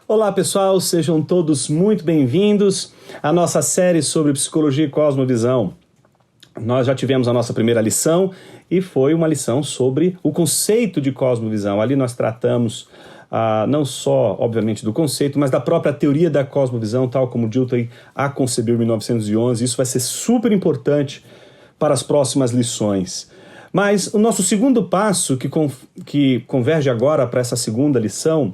Olá pessoal, sejam todos muito bem-vindos à nossa série sobre psicologia e cosmovisão. Nós já tivemos a nossa primeira lição e foi uma lição sobre o conceito de cosmovisão. Ali nós tratamos não só, obviamente, do conceito, mas da própria teoria da cosmovisão, tal como Dilthey a concebeu em 1911. Isso vai ser super importante para as próximas lições. Mas o nosso segundo passo, que converge agora para essa segunda lição,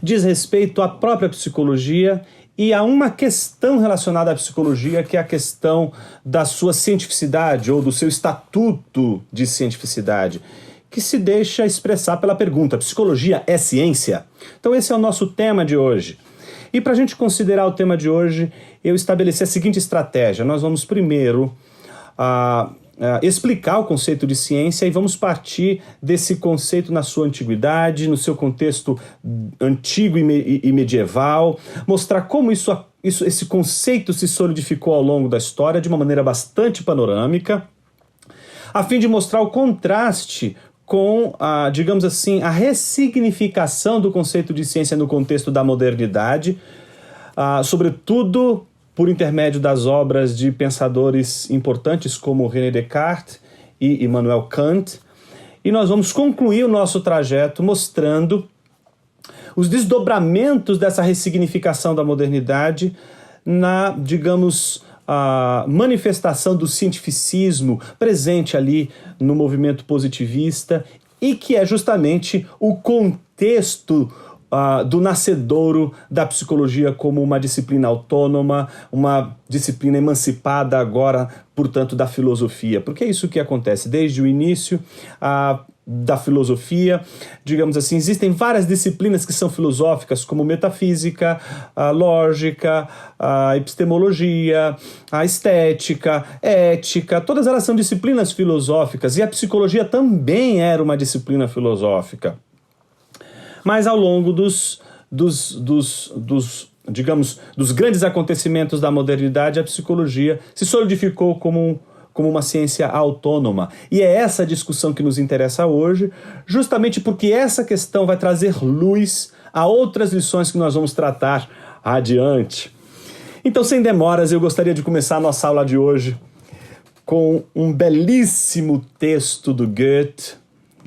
diz respeito à própria psicologia e a uma questão relacionada à psicologia, que é a questão da sua cientificidade ou do seu estatuto de cientificidade, que se deixa expressar pela pergunta: psicologia é ciência? Então esse é o nosso tema de hoje. E para a gente considerar o tema de hoje, eu estabeleci a seguinte estratégia. Nós vamos primeiro explicar o conceito de ciência e vamos partir desse conceito na sua antiguidade, no seu contexto antigo e medieval, mostrar como esse conceito se solidificou ao longo da história de uma maneira bastante panorâmica, a fim de mostrar o contraste com, digamos assim, a ressignificação do conceito de ciência no contexto da modernidade, sobretudo por intermédio das obras de pensadores importantes como René Descartes e Immanuel Kant. E nós vamos concluir o nosso trajeto mostrando os desdobramentos dessa ressignificação da modernidade na, digamos, manifestação do cientificismo presente ali no movimento positivista e que é justamente o contexto do nascedouro da psicologia como uma disciplina autônoma, uma disciplina emancipada agora, portanto, da filosofia. Porque é isso que acontece desde o início da filosofia, digamos assim, existem várias disciplinas que são filosóficas, como metafísica, a lógica, a epistemologia, a estética, ética, todas elas são disciplinas filosóficas e a psicologia também era uma disciplina filosófica. Mas ao longo dos grandes acontecimentos da modernidade, a psicologia se solidificou como uma ciência autônoma. E é essa discussão que nos interessa hoje, justamente porque essa questão vai trazer luz a outras lições que nós vamos tratar adiante. Então, sem demoras, eu gostaria de começar a nossa aula de hoje com um belíssimo texto do Goethe,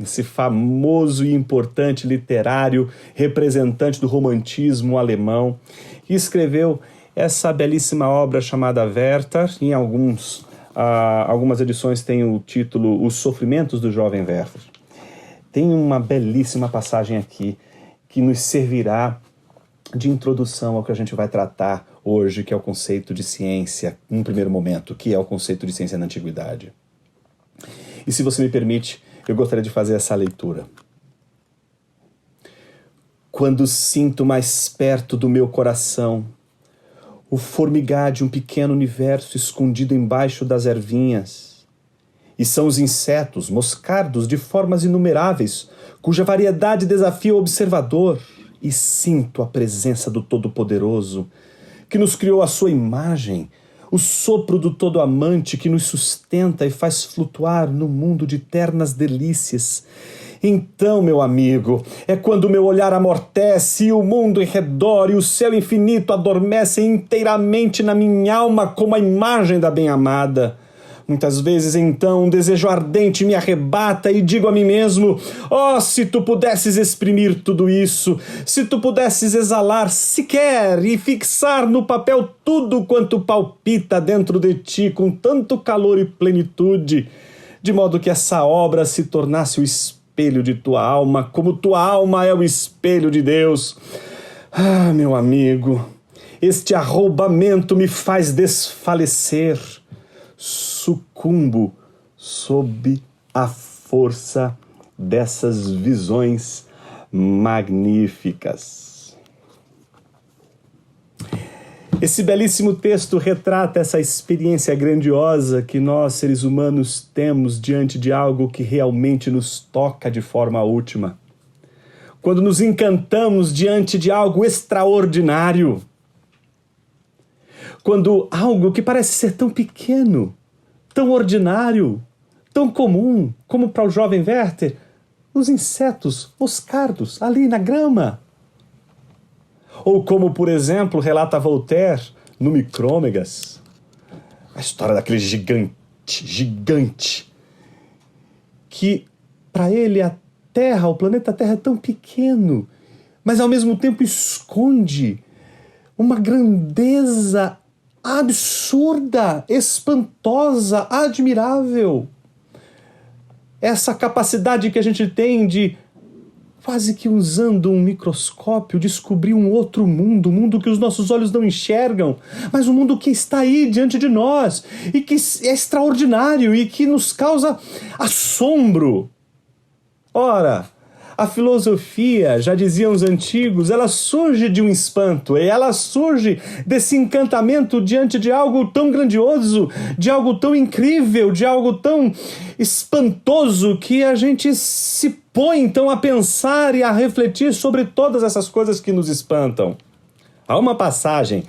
esse famoso e importante literário representante do romantismo alemão, que escreveu essa belíssima obra chamada Werther. Em algumas edições tem o título Os Sofrimentos do Jovem Werther. Tem uma belíssima passagem aqui que nos servirá de introdução ao que a gente vai tratar hoje, que é o conceito de ciência, num primeiro momento, que é o conceito de ciência na antiguidade. E se você me permite, eu gostaria de fazer essa leitura. Quando sinto mais perto do meu coração o formigar de um pequeno universo escondido embaixo das ervinhas, e são os insetos, moscardos de formas inumeráveis, cuja variedade desafia o observador, e sinto a presença do Todo-Poderoso, que nos criou à sua imagem, o sopro do Todo-Amante que nos sustenta e faz flutuar no mundo de ternas delícias. Então, meu amigo, é quando o meu olhar amortece e o mundo em redor e o céu infinito adormecem inteiramente na minha alma como a imagem da bem-amada. Muitas vezes, então, um desejo ardente me arrebata e digo a mim mesmo: oh, se tu pudesses exprimir tudo isso, se tu pudesses exalar sequer e fixar no papel tudo quanto palpita dentro de ti com tanto calor e plenitude, de modo que essa obra se tornasse o espelho de tua alma, como tua alma é o espelho de Deus. Ah, meu amigo, este arroubamento me faz desfalecer. Sucumbo sob a força dessas visões magníficas. Esse belíssimo texto retrata essa experiência grandiosa que nós, seres humanos, temos diante de algo que realmente nos toca de forma última. Quando nos encantamos diante de algo extraordinário. Quando algo que parece ser tão pequeno, tão ordinário, tão comum, como para o jovem Werther, os insetos, os cardos, ali na grama. Ou como, por exemplo, relata Voltaire no Micrômegas, a história daquele gigante, que para ele a Terra, o planeta Terra é tão pequeno, mas ao mesmo tempo esconde uma grandeza absurda, espantosa, admirável. Essa capacidade que a gente tem de, quase que usando um microscópio, descobrir um outro mundo, um mundo que os nossos olhos não enxergam, mas um mundo que está aí diante de nós e que é extraordinário e que nos causa assombro. Ora, a filosofia, já diziam os antigos, ela surge de um espanto, e ela surge desse encantamento diante de algo tão grandioso, de algo tão incrível, de algo tão espantoso, que a gente se põe então a pensar e a refletir sobre todas essas coisas que nos espantam. Há uma passagem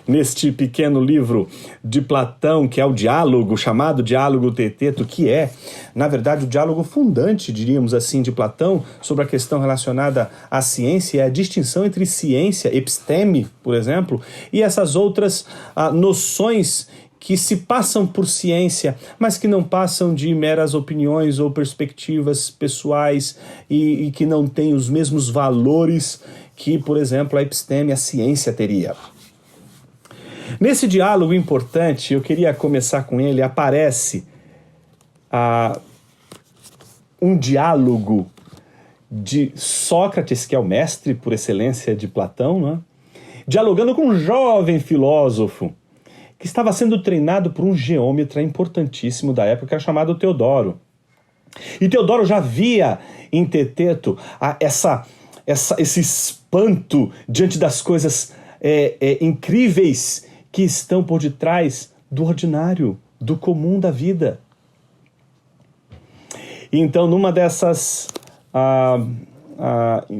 neste pequeno livro de Platão, que é o diálogo, chamado Diálogo Teteto, que é, na verdade, o diálogo fundante, diríamos assim, de Platão, sobre a questão relacionada à ciência e a distinção entre ciência, episteme, por exemplo, e essas outras noções que se passam por ciência, mas que não passam de meras opiniões ou perspectivas pessoais e que não têm os mesmos valores que, por exemplo, a episteme, a ciência teria. Nesse diálogo importante, eu queria começar com ele, aparece um diálogo de Sócrates, que é o mestre por excelência de Platão, né? Dialogando com um jovem filósofo que estava sendo treinado por um geômetra importantíssimo da época, chamado Teodoro. E Teodoro já via em Teteto esse espanto diante das coisas incríveis que estão por detrás do ordinário, do comum da vida. Então, numa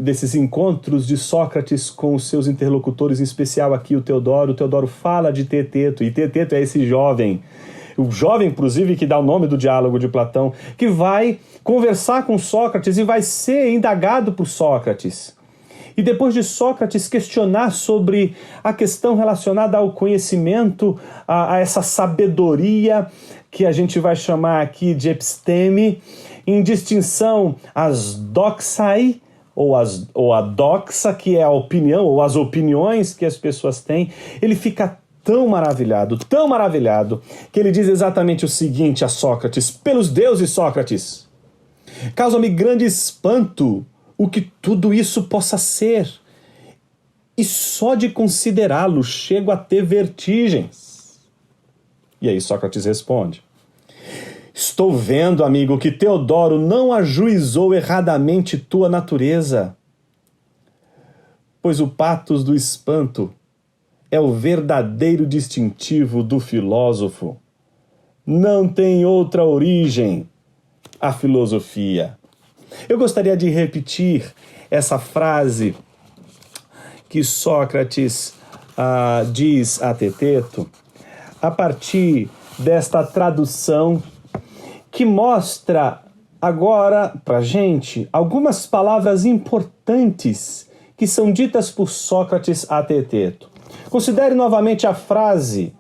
desses encontros de Sócrates com os seus interlocutores, em especial aqui o Teodoro fala de Teteto, e Teteto é esse jovem, o jovem, inclusive, que dá o nome do diálogo de Platão, que vai conversar com Sócrates e vai ser indagado por Sócrates. E depois de Sócrates questionar sobre a questão relacionada ao conhecimento, a essa sabedoria que a gente vai chamar aqui de episteme, em distinção às doxai, ou a doxa, que é a opinião, ou as opiniões que as pessoas têm, ele fica tão maravilhado, que ele diz exatamente o seguinte a Sócrates: pelos deuses, Sócrates, causa-me grande espanto o que tudo isso possa ser, e só de considerá-lo chego a ter vertigens. E aí Sócrates responde: estou vendo, amigo, que Teodoro não ajuizou erradamente tua natureza, pois o patos do espanto é o verdadeiro distintivo do filósofo. Não tem outra origem a filosofia. Eu gostaria de repetir essa frase que Sócrates diz a Teteto a partir desta tradução que mostra agora para a gente algumas palavras importantes que são ditas por Sócrates a Teteto. Considere novamente a frase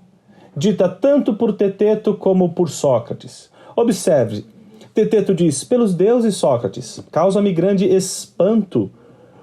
dita tanto por Teteto como por Sócrates. Observe, Teteto diz: pelos deuses, Sócrates, causa-me grande espanto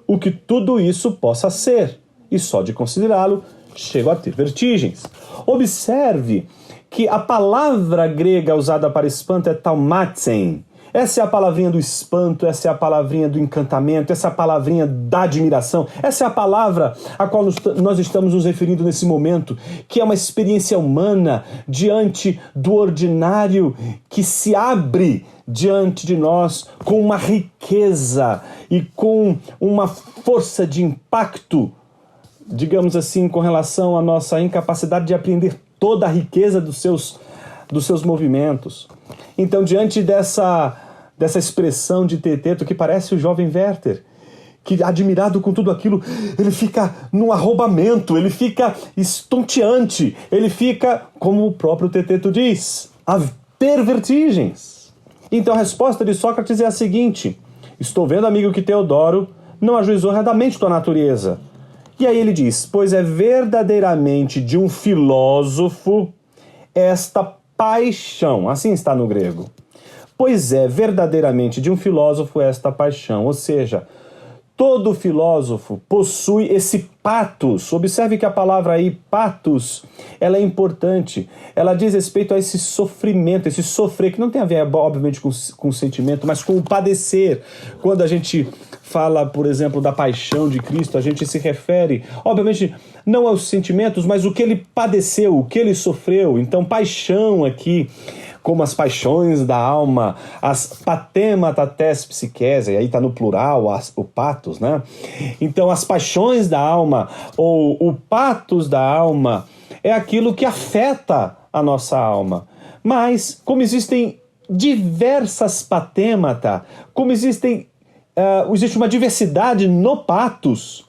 o que tudo isso possa ser, e só de considerá-lo chego a ter vertigens. Observe que a palavra grega usada para espanto é taumatzen. Essa é a palavrinha do espanto, essa é a palavrinha do encantamento, essa é a palavrinha da admiração, essa é a palavra a qual nós estamos nos referindo nesse momento, que é uma experiência humana diante do ordinário que se abre diante de nós com uma riqueza e com uma força de impacto, digamos assim, com relação à nossa incapacidade de apreender toda a riqueza dos seus movimentos. Então, diante dessa expressão de Teteto, que parece o jovem Werther, que, admirado com tudo aquilo, ele fica num arrobamento, ele fica estonteante, ele fica, como o próprio Teteto diz, a ter vertigens. Então, a resposta de Sócrates é a seguinte: estou vendo, amigo, que Teodoro não ajuizou erradamente tua natureza, E aí ele diz, pois é verdadeiramente de um filósofo esta paixão, assim está no grego. Pois é verdadeiramente de um filósofo esta paixão, ou seja, todo filósofo possui esse patos. Observe que a palavra aí, patos, ela é importante. Ela diz respeito a esse sofrimento, esse sofrer, que não tem a ver, obviamente, com o sentimento, mas com o padecer. Quando a gente fala, por exemplo, da paixão de Cristo, a gente se refere, obviamente, não aos sentimentos, mas o que ele padeceu, o que ele sofreu. Então, paixão aqui, como as paixões da alma, as patemata tes psiquese, aí está no plural, o patos, né? Então, as paixões da alma, ou o patos da alma, é aquilo que afeta a nossa alma. Mas, como existem diversas patemata, como existe uma diversidade no patos,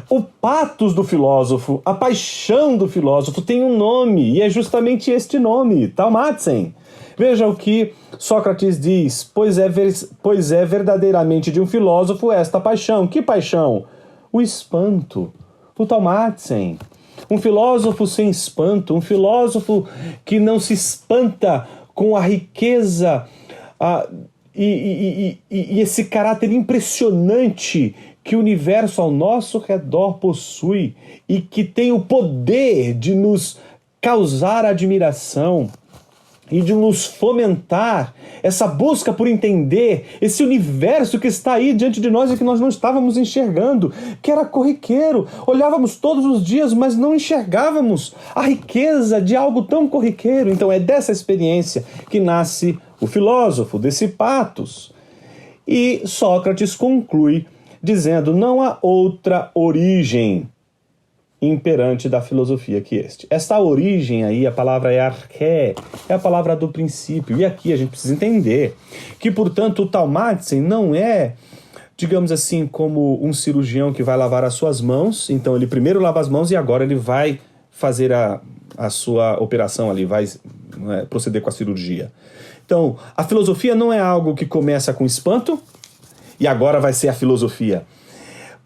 o patos do filósofo, a paixão do filósofo tem um nome, e é justamente este nome, taumatzen. Veja o que Sócrates diz, pois é verdadeiramente de um filósofo esta paixão. Que paixão? O espanto, o taumatzen. Um filósofo sem espanto, um filósofo que não se espanta com a riqueza e esse caráter impressionante que o universo ao nosso redor possui e que tem o poder de nos causar admiração e de nos fomentar essa busca por entender esse universo que está aí diante de nós e que nós não estávamos enxergando, que era corriqueiro. Olhávamos todos os dias, mas não enxergávamos a riqueza de algo tão corriqueiro. Então é dessa experiência que nasce o filósofo, desse patos. E Sócrates conclui dizendo, não há outra origem imperante da filosofia que este. Esta origem aí, a palavra é arché, é a palavra do princípio. E aqui a gente precisa entender que, portanto, o taumatzen não é, digamos assim, como um cirurgião que vai lavar as suas mãos, então ele primeiro lava as mãos e agora ele vai fazer a sua operação ali, vai proceder com a cirurgia. Então, a filosofia não é algo que começa com espanto e agora vai ser a filosofia.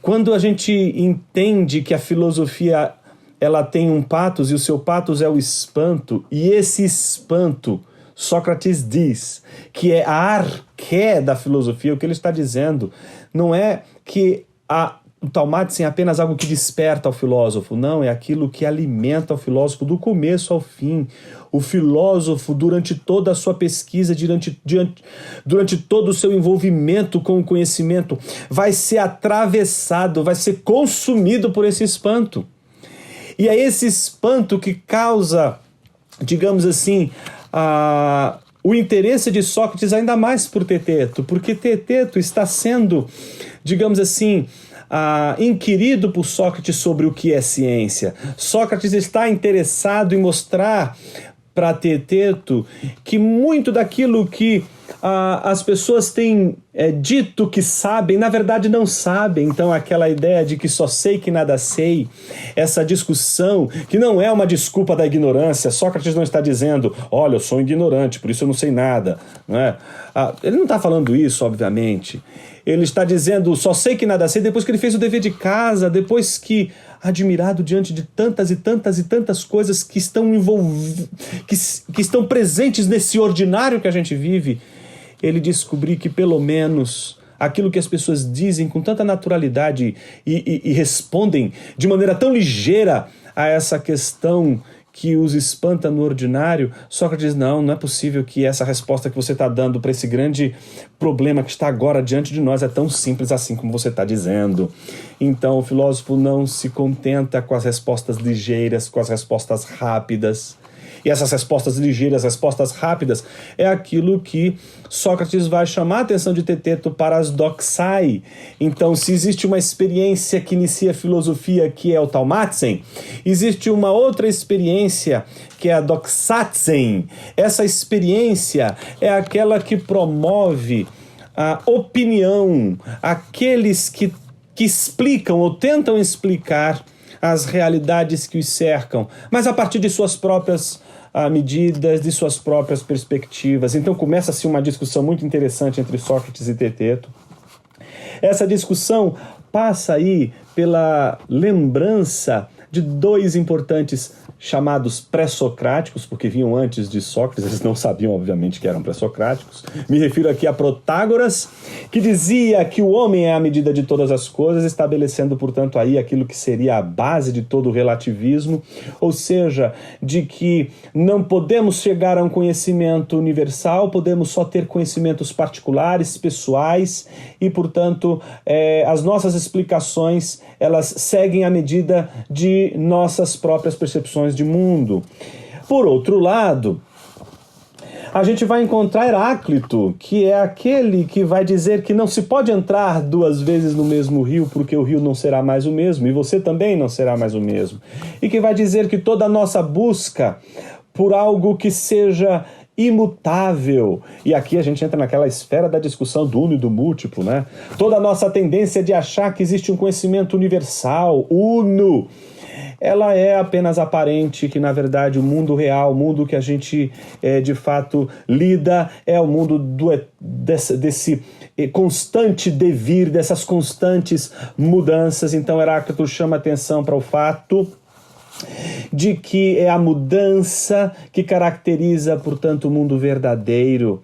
Quando a gente entende que a filosofia ela tem um patos e o seu patos é o espanto, e esse espanto, Sócrates diz que é a arché da filosofia, o que ele está dizendo não é que o taumatzen é apenas algo que desperta o filósofo, não, é aquilo que alimenta o filósofo do começo ao fim. O filósofo, durante toda a sua pesquisa, durante todo o seu envolvimento com o conhecimento, vai ser atravessado, vai ser consumido por esse espanto. E é esse espanto que causa, digamos assim, o interesse de Sócrates ainda mais por Teeteto, porque Teeteto está sendo, digamos assim, inquirido por Sócrates sobre o que é ciência. Sócrates está interessado em mostrar para Teeteto que muito daquilo que as pessoas têm dito que sabem, na verdade não sabem. Então aquela ideia de que só sei que nada sei, essa discussão que não é uma desculpa da ignorância. Sócrates não está dizendo, olha, eu sou ignorante, por isso eu não sei nada, não é? Ele não está falando isso, obviamente. Ele está dizendo, só sei que nada sei, depois que ele fez o dever de casa, depois que, admirado diante de tantas e tantas e tantas coisas que estão que estão presentes nesse ordinário que a gente vive, ele descobriu que pelo menos aquilo que as pessoas dizem com tanta naturalidade e respondem de maneira tão ligeira a essa questão que os espanta no ordinário, Sócrates, não é possível que essa resposta que você está dando para esse grande problema que está agora diante de nós é tão simples assim como você está dizendo. Então o filósofo não se contenta com as respostas ligeiras, com as respostas rápidas. E essas respostas ligeiras, respostas rápidas, é aquilo que Sócrates vai chamar a atenção de Teeteto para as doxai. Então, se existe uma experiência que inicia a filosofia, que é o taumatzen, existe uma outra experiência, que é a doxatzen. Essa experiência é aquela que promove a opinião, aqueles que explicam ou tentam explicar as realidades que os cercam, mas a partir de suas próprias medidas, de suas próprias perspectivas. Então começa-se uma discussão muito interessante entre Sócrates e Teeteto. Essa discussão passa aí pela lembrança de dois importantes chamados pré-socráticos, porque vinham antes de Sócrates, eles não sabiam, obviamente, que eram pré-socráticos. Me refiro aqui a Protágoras, que dizia que o homem é a medida de todas as coisas, estabelecendo, portanto, aí aquilo que seria a base de todo o relativismo, ou seja, de que não podemos chegar a um conhecimento universal, podemos só ter conhecimentos particulares, pessoais, e, portanto, as nossas explicações, elas seguem à medida de nossas próprias percepções de mundo. Por outro lado, a gente vai encontrar Heráclito, que é aquele que vai dizer que não se pode entrar duas vezes no mesmo rio, porque o rio não será mais o mesmo, e você também não será mais o mesmo. E que vai dizer que toda a nossa busca por algo que seja imutável, e aqui a gente entra naquela esfera da discussão do uno e do múltiplo, né? Toda a nossa tendência de achar que existe um conhecimento universal, uno, ela é apenas aparente, que na verdade o mundo real, o mundo que a gente de fato lida, é o mundo desse constante devir, dessas constantes mudanças. Então Heráclito chama atenção para o fato de que é a mudança que caracteriza, portanto, o mundo verdadeiro.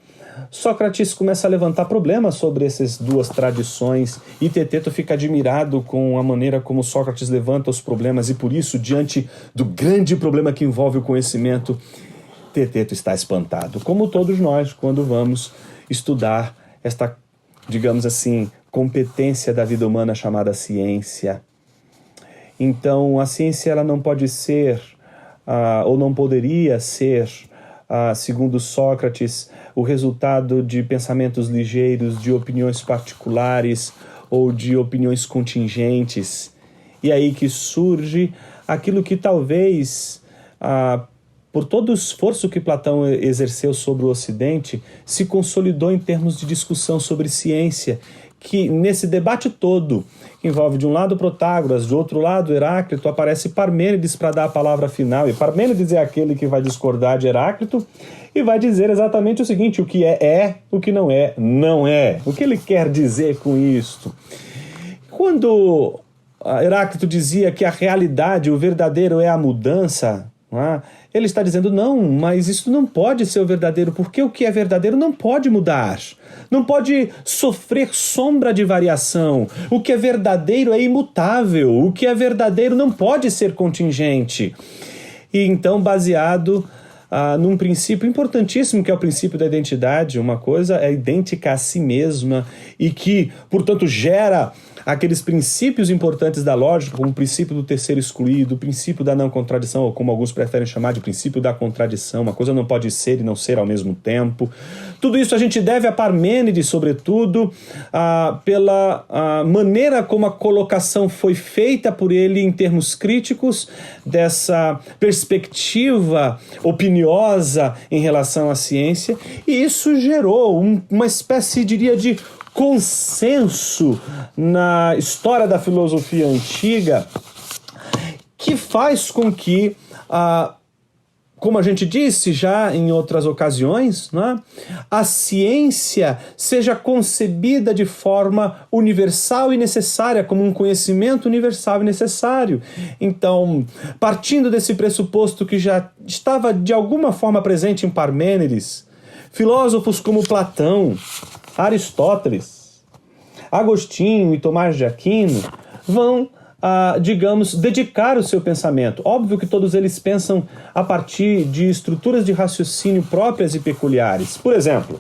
Sócrates começa a levantar problemas sobre essas duas tradições e Teteto fica admirado com a maneira como Sócrates levanta os problemas e por isso, diante do grande problema que envolve o conhecimento, Teteto está espantado, como todos nós quando vamos estudar esta, digamos assim, competência da vida humana chamada ciência. Então, a ciência ela não pode ser, ou não poderia ser, segundo Sócrates, o resultado de pensamentos ligeiros, de opiniões particulares ou de opiniões contingentes. E aí que surge aquilo que talvez, por todo o esforço que Platão exerceu sobre o Ocidente, se consolidou em termos de discussão sobre ciência, que nesse debate todo, que envolve de um lado Protágoras, de outro lado Heráclito, aparece Parmênides para dar a palavra final, e Parmênides é aquele que vai discordar de Heráclito e vai dizer exatamente o seguinte: o que é, o que não é, não é. O que ele quer dizer com isto? Quando Heráclito dizia que a realidade, o verdadeiro é a mudança, ele está dizendo, não, mas isso não pode ser o verdadeiro, porque o que é verdadeiro não pode mudar, não pode sofrer sombra de variação. O que é verdadeiro é imutável, o que é verdadeiro não pode ser contingente. E então, baseado num princípio importantíssimo, que é o princípio da identidade, uma coisa é idêntica a si mesma e que, portanto, gera aqueles princípios importantes da lógica, como o princípio do terceiro excluído, o princípio da não contradição, ou como alguns preferem chamar de princípio da contradição, uma coisa não pode ser e não ser ao mesmo tempo. Tudo isso a gente deve a Parmênides, sobretudo, pela maneira como a colocação foi feita por ele em termos críticos dessa perspectiva opiniosa em relação à ciência, e isso gerou uma espécie, diria, de consenso na história da filosofia antiga, que faz com que, como a gente disse já em outras ocasiões, né, a ciência seja concebida de forma universal e necessária, como um conhecimento universal e necessário. Então, partindo desse pressuposto que já estava de alguma forma presente em Parmênides, filósofos como Platão, Aristóteles, Agostinho e Tomás de Aquino vão, digamos, dedicar o seu pensamento. Óbvio que todos eles pensam a partir de estruturas de raciocínio próprias e peculiares. Por exemplo,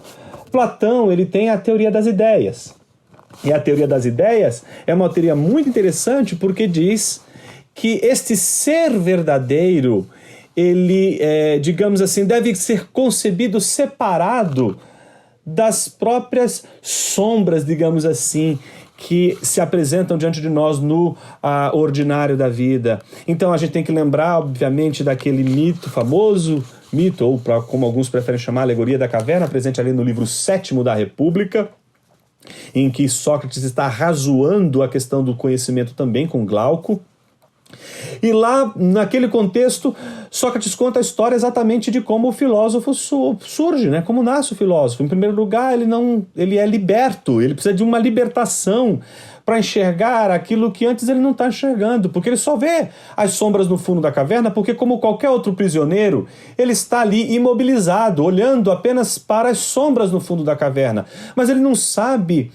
Platão ele tem a teoria das ideias. E a teoria das ideias é uma teoria muito interessante porque diz que este ser verdadeiro, ele, digamos assim, deve ser concebido separado das próprias sombras, digamos assim, que se apresentam diante de nós no ordinário da vida. Então a gente tem que lembrar, obviamente, daquele mito, famoso mito, ou como alguns preferem chamar, alegoria da caverna, presente ali no livro 7º da República, em que Sócrates está razoando a questão do conhecimento também com Glauco, E lá, naquele contexto, Sócrates conta a história exatamente de como o filósofo surge, né? Como nasce o filósofo. Em primeiro lugar, ele é liberto, ele precisa de uma libertação para enxergar aquilo que antes ele não está enxergando, porque ele só vê as sombras no fundo da caverna, porque como qualquer outro prisioneiro, ele está ali imobilizado, olhando apenas para as sombras no fundo da caverna. Mas ele não sabe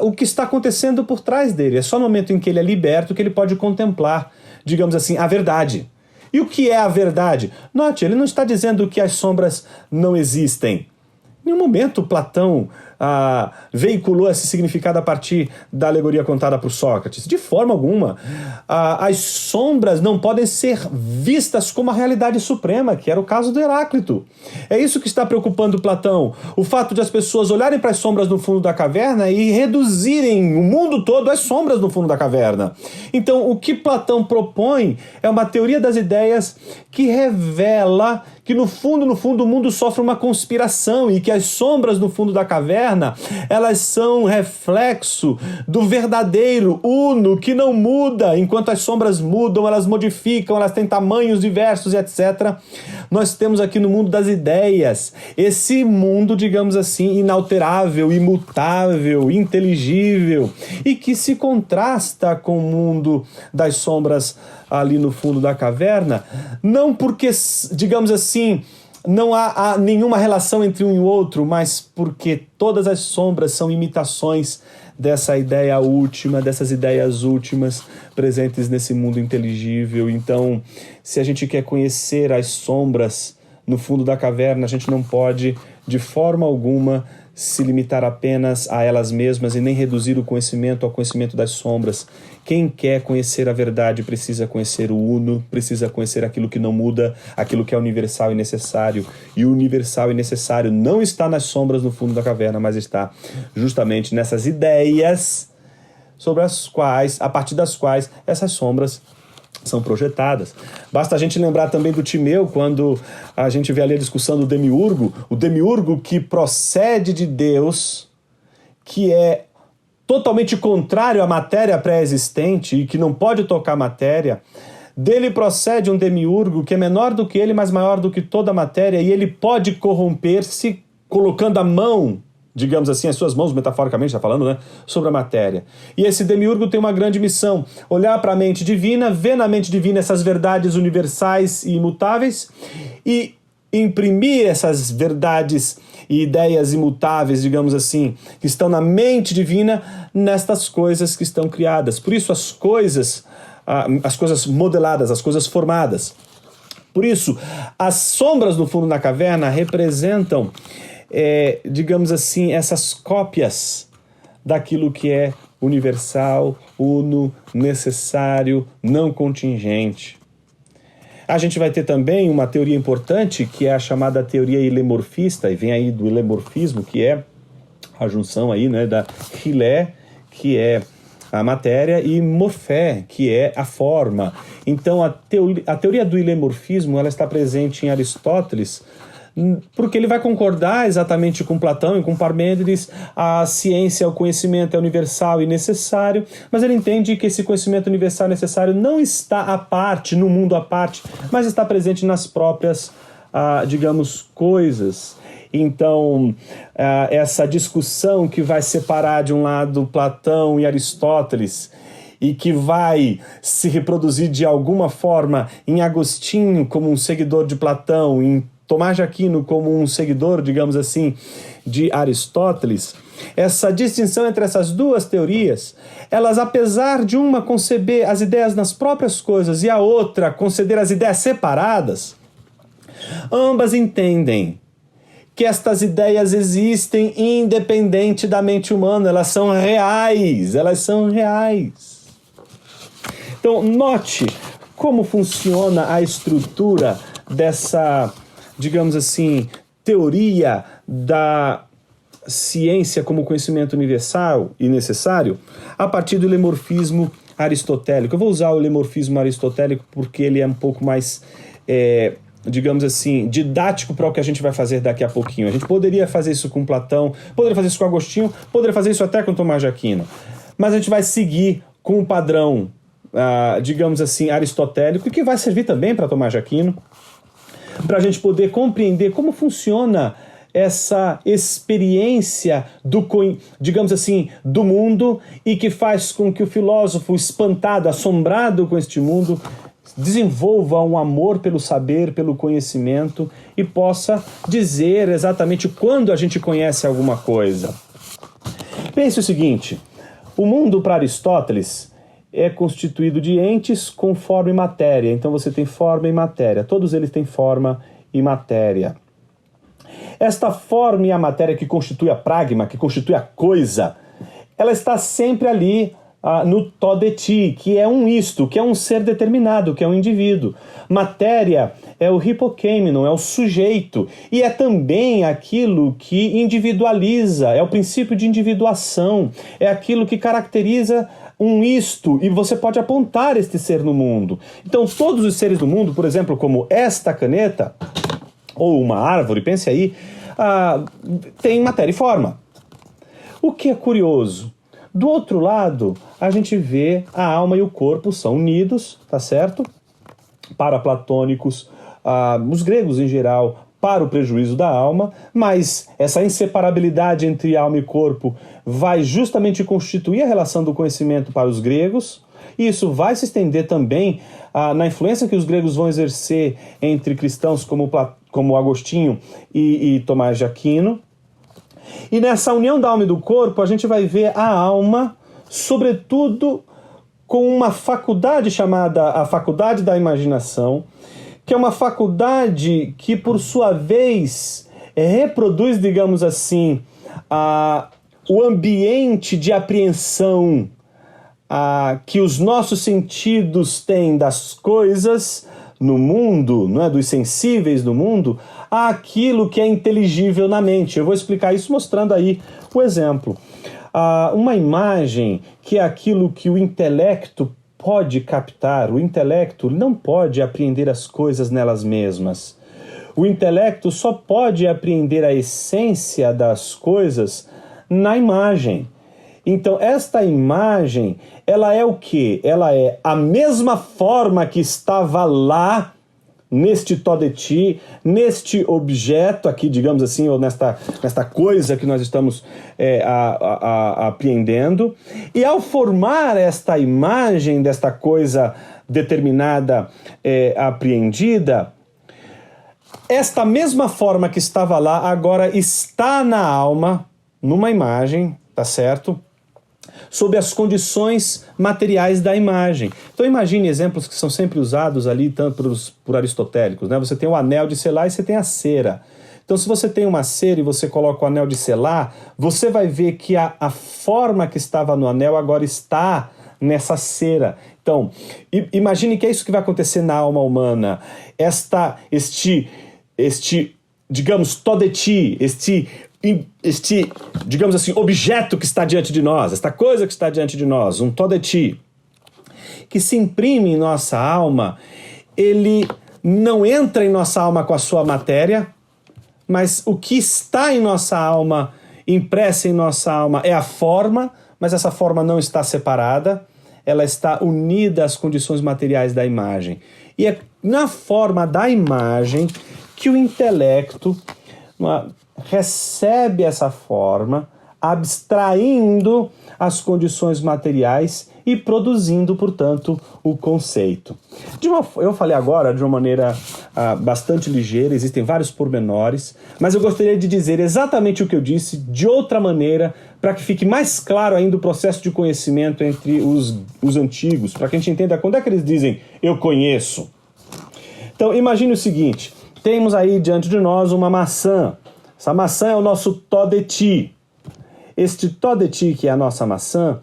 o que está acontecendo por trás dele. É só no momento em que ele é liberto que ele pode contemplar, digamos assim, a verdade. E o que é a verdade? Note, ele não está dizendo que as sombras não existem. Em nenhum momento Platão veiculou esse significado a partir da alegoria contada por Sócrates. De forma alguma. As sombras não podem ser vistas como a realidade suprema, que era o caso do Heráclito. É isso que está preocupando Platão. O fato de as pessoas olharem para as sombras no fundo da caverna e reduzirem o mundo todo às sombras no fundo da caverna. Então, o que Platão propõe é uma teoria das ideias que revela que no fundo, o mundo sofre uma conspiração e que as sombras no fundo da caverna, elas são reflexo do verdadeiro uno que não muda. Enquanto as sombras mudam, elas modificam, elas têm tamanhos diversos e etc. Nós temos aqui no mundo das ideias esse mundo, digamos assim, inalterável, imutável, inteligível e que se contrasta com o mundo das sombras ali no fundo da caverna, não porque, digamos assim, não há nenhuma relação entre um e o outro, mas porque todas as sombras são imitações dessa ideia última, dessas ideias últimas presentes nesse mundo inteligível. Então, se a gente quer conhecer as sombras no fundo da caverna, a gente não pode, de forma alguma, se limitar apenas a elas mesmas e nem reduzir o conhecimento ao conhecimento das sombras. Quem quer conhecer a verdade precisa conhecer o uno, precisa conhecer aquilo que não muda, aquilo que é universal e necessário. E o universal e necessário não está nas sombras no fundo da caverna, mas está justamente nessas ideias sobre as quais, a partir das quais essas sombras são projetadas. Basta a gente lembrar também do Timeu, quando a gente vê ali a discussão do demiurgo, o demiurgo que procede de Deus, que é totalmente contrário à matéria pré-existente e que não pode tocar matéria. Dele procede um demiurgo que é menor do que ele, mas maior do que toda a matéria, e ele pode corromper-se colocando a mão, digamos assim, as suas mãos, metaforicamente está falando, né, sobre a matéria. E esse demiurgo tem uma grande missão: olhar para a mente divina, ver na mente divina essas verdades universais e imutáveis e imprimir essas verdades e ideias imutáveis, digamos assim, que estão na mente divina, nestas coisas que estão criadas. Por isso as coisas modeladas, as coisas formadas. Por isso, as sombras no fundo da caverna representam digamos assim, essas cópias daquilo que é universal, uno, necessário, não contingente. A gente vai ter também uma teoria importante, que é a chamada teoria ilemorfista, e vem aí do ilemorfismo, que é a junção aí, né, da hilé, que é a matéria, e morfé, que é a forma. Então, a teoria do ilemorfismo, ela está presente em Aristóteles, porque ele vai concordar exatamente com Platão e com Parmênides. A ciência, o conhecimento é universal e necessário, mas ele entende que esse conhecimento universal e necessário não está à parte, no mundo à parte, mas está presente nas próprias, digamos, coisas. Então, essa discussão que vai separar de um lado Platão e Aristóteles e que vai se reproduzir de alguma forma em Agostinho como um seguidor de Platão, em Tomás de Aquino como um seguidor, digamos assim, de Aristóteles, essa distinção entre essas duas teorias, elas, apesar de uma conceber as ideias nas próprias coisas e a outra conceber as ideias separadas, ambas entendem que estas ideias existem independente da mente humana, elas são reais, Então, note como funciona a estrutura dessa, digamos assim, teoria da ciência como conhecimento universal e necessário a partir do ilemorfismo aristotélico. Eu vou usar o ilemorfismo aristotélico porque ele é um pouco mais, digamos assim, didático para o que a gente vai fazer daqui a pouquinho. A gente poderia fazer isso com Platão, poderia fazer isso com Agostinho, poderia fazer isso até com Tomás de Aquino. Mas a gente vai seguir com o padrão digamos assim, aristotélico, e que vai servir também para Tomás de Aquino, para a gente poder compreender como funciona essa experiência digamos assim, do mundo, e que faz com que o filósofo, espantado, assombrado com este mundo, desenvolva um amor pelo saber, pelo conhecimento, e possa dizer exatamente quando a gente conhece alguma coisa. Pense o seguinte: o mundo para Aristóteles é constituído de entes com forma e matéria. Então você tem forma e matéria. Todos eles têm forma e matéria. Esta forma e a matéria que constitui a pragma, que constitui a coisa, ela está sempre ali no to de ti, que é um isto, que é um ser determinado, que é um indivíduo. Matéria é o hipokeimenon, é o sujeito, e é também aquilo que individualiza, é o princípio de individuação, é aquilo que caracteriza um isto, e você pode apontar este ser no mundo. Então todos os seres do mundo, por exemplo, como esta caneta, ou uma árvore, pense aí, tem matéria e forma. O que é curioso? Do outro lado, a gente vê a alma e o corpo são unidos, tá certo? Para platônicos, os gregos em geral, para o prejuízo da alma, mas essa inseparabilidade entre alma e corpo vai justamente constituir a relação do conhecimento para os gregos, e isso vai se estender também na influência que os gregos vão exercer entre cristãos como Agostinho e Tomás de Aquino. E nessa união da alma e do corpo, a gente vai ver a alma, sobretudo, com uma faculdade chamada a faculdade da imaginação, que é uma faculdade que, por sua vez, reproduz, digamos assim, o ambiente de apreensão que os nossos sentidos têm das coisas no mundo, não é, dos sensíveis do mundo, àquilo que é inteligível na mente. Eu vou explicar isso mostrando aí o exemplo. Uma imagem, que é aquilo que o intelecto pode captar. O intelecto não pode apreender as coisas nelas mesmas. O intelecto só pode apreender a essência das coisas na imagem. Então, esta imagem, ela é o quê? Ela é a mesma forma que estava lá, neste to de ti, neste objeto aqui, digamos assim, ou nesta coisa que nós estamos apreendendo. E ao formar esta imagem desta coisa determinada, apreendida, esta mesma forma que estava lá agora está na alma, numa imagem, tá certo? Sob as condições materiais da imagem. Então imagine exemplos que são sempre usados ali, tanto por aristotélicos, né? Você tem o anel de selar e você tem a cera. Então se você tem uma cera e você coloca o anel de selar, você vai ver que a forma que estava no anel agora está nessa cera. Então, imagine que é isso que vai acontecer na alma humana. Este digamos, to de ti, este, digamos assim, objeto que está diante de nós, esta coisa que está diante de nós, um to de ti, que se imprime em nossa alma, ele não entra em nossa alma com a sua matéria, mas o que está em nossa alma, impressa em nossa alma, é a forma, mas essa forma não está separada, ela está unida às condições materiais da imagem. E é na forma da imagem que o intelecto recebe essa forma, abstraindo as condições materiais e produzindo, portanto, o conceito. Eu falei agora de uma maneira bastante ligeira, existem vários pormenores, mas eu gostaria de dizer exatamente o que eu disse de outra maneira, para que fique mais claro ainda o processo de conhecimento entre os antigos, para que a gente entenda quando é que eles dizem eu conheço. Então, imagine o seguinte, temos aí diante de nós uma maçã. Essa maçã é o nosso to de ti. Este to de ti, que é a nossa maçã,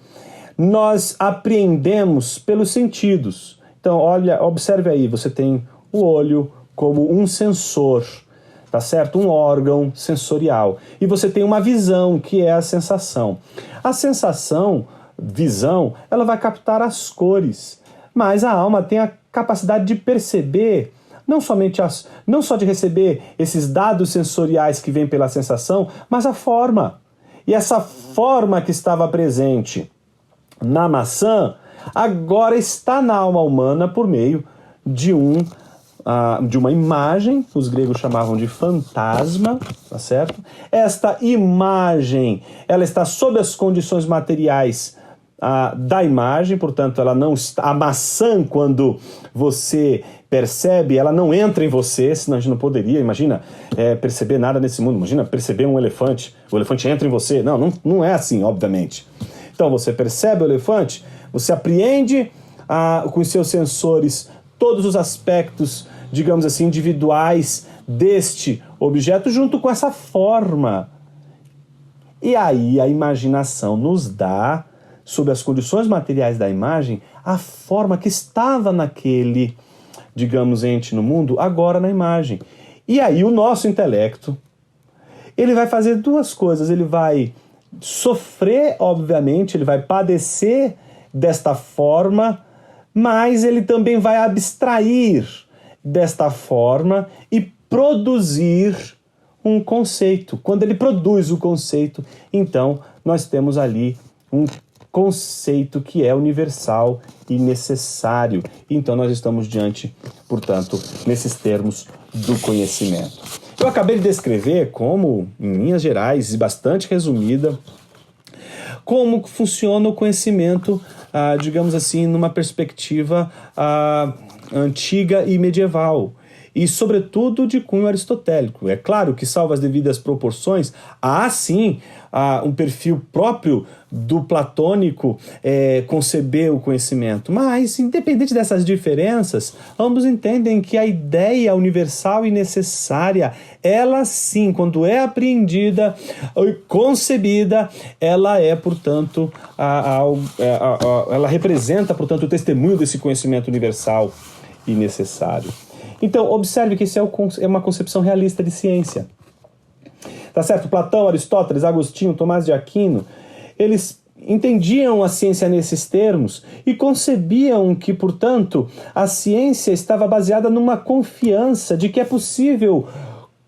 nós apreendemos pelos sentidos. Então, observe aí, você tem o olho como um sensor, tá certo? Um órgão sensorial. E você tem uma visão, que é a sensação. A sensação, visão, ela vai captar as cores, mas a alma tem a capacidade de perceber não só de receber esses dados sensoriais que vêm pela sensação, mas a forma. E essa forma que estava presente na maçã, agora está na alma humana por meio de uma imagem, os gregos chamavam de fantasma, tá certo? Esta imagem, ela está sob as condições materiais da imagem, portanto, ela não está. A maçã, quando você percebe, ela não entra em você, senão a gente não poderia, imagina, perceber nada nesse mundo. Imagina perceber um elefante, o elefante entra em você. Não é assim, obviamente. Então, você percebe o elefante, você apreende com os seus sensores todos os aspectos, digamos assim, individuais deste objeto, junto com essa forma. E aí a imaginação nos dá, sob as condições materiais da imagem, a forma que estava naquele, digamos, ente no mundo, agora na imagem. E aí o nosso intelecto, ele vai fazer duas coisas. Ele vai sofrer, obviamente, ele vai padecer desta forma, mas ele também vai abstrair desta forma e produzir um conceito. Quando ele produz o conceito, então nós temos ali um conceito que é universal e necessário. Então nós estamos diante, portanto, nesses termos do conhecimento. Eu acabei de descrever como, em linhas gerais e bastante resumida, como funciona o conhecimento, digamos assim, numa perspectiva antiga e medieval, e sobretudo de cunho aristotélico. É claro que, salvo as devidas proporções, há sim um perfil próprio do platônico conceber o conhecimento, mas independente dessas diferenças, ambos entendem que a ideia universal e necessária, ela sim, quando é apreendida e concebida, ela é, portanto, ela representa, portanto, o testemunho desse conhecimento universal e necessário. Então, observe que isso é uma concepção realista de ciência. Tá certo? Platão, Aristóteles, Agostinho, Tomás de Aquino, eles entendiam a ciência nesses termos e concebiam que, portanto, a ciência estava baseada numa confiança de que é possível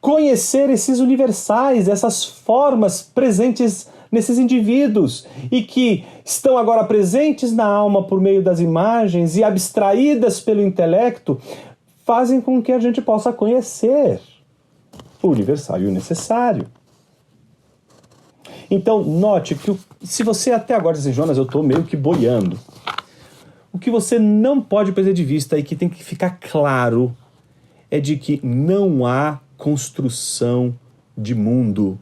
conhecer esses universais, essas formas presentes nesses indivíduos e que estão agora presentes na alma por meio das imagens e abstraídas pelo intelecto, fazem com que a gente possa conhecer o universal e o necessário. Então, note que se você até agora diz assim, Jonas, eu estou meio que boiando, o que você não pode perder de vista e que tem que ficar claro é de que não há construção de mundo.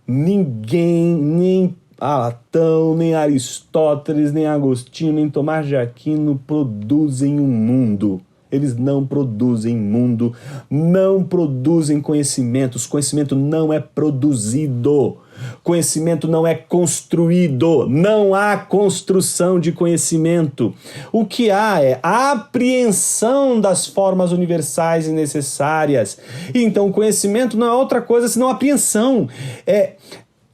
Ninguém, nem Platão, nem Aristóteles, nem Agostinho, nem Tomás de Aquino produzem um mundo. Eles não produzem mundo, não produzem conhecimentos. Conhecimento não é produzido. Conhecimento não é construído. Não há construção de conhecimento. O que há é a apreensão das formas universais e necessárias. Então, o conhecimento não é outra coisa senão apreensão.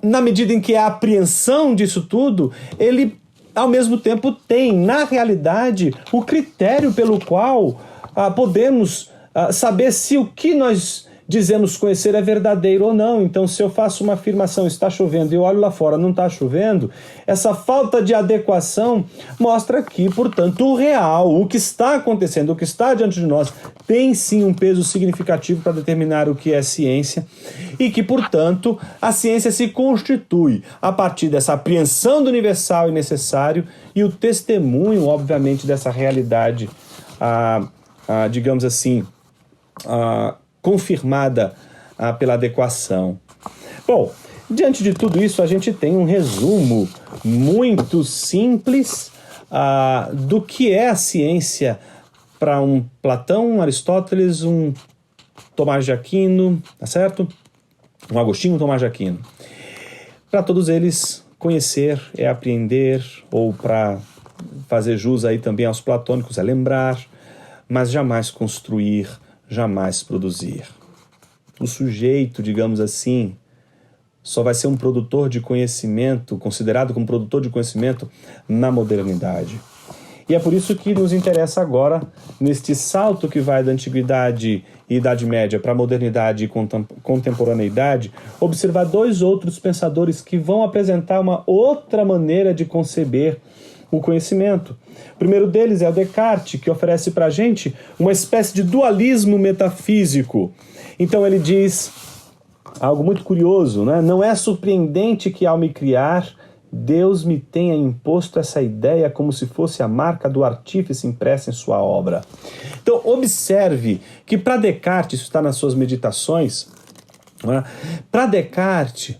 Na medida em que a apreensão disso tudo, ele ao mesmo tempo tem, na realidade, o critério pelo qual podemos saber se o que nós dizemos conhecer é verdadeiro ou não. Então, se eu faço uma afirmação, está chovendo, e eu olho lá fora, não está chovendo, essa falta de adequação mostra que, portanto, o real, o que está acontecendo, o que está diante de nós, tem sim um peso significativo para determinar o que é ciência e que, portanto, a ciência se constitui a partir dessa apreensão do universal e necessário e o testemunho, obviamente, dessa realidade, digamos assim, confirmada pela adequação. Bom, diante de tudo isso, a gente tem um resumo muito simples do que é a ciência para um Platão, um Aristóteles, um Tomás de Aquino, tá certo? Um Agostinho, um Tomás de Aquino. Para todos eles, conhecer é apreender, ou para fazer jus aí também aos platônicos, é lembrar, mas jamais construir, jamais produzir. O sujeito, digamos assim, só vai ser um produtor de conhecimento, considerado como produtor de conhecimento na modernidade. E é por isso que nos interessa agora, neste salto que vai da antiguidade e Idade Média para a modernidade e contemporaneidade, observar dois outros pensadores que vão apresentar uma outra maneira de conceber o conhecimento. O primeiro deles é o Descartes, que oferece para a gente uma espécie de dualismo metafísico. Então ele diz algo muito curioso, né? Não é surpreendente que ao me criar, Deus me tenha imposto essa ideia como se fosse a marca do artífice impressa em sua obra. Então observe que para Descartes, isso está nas suas meditações, né? Para Descartes,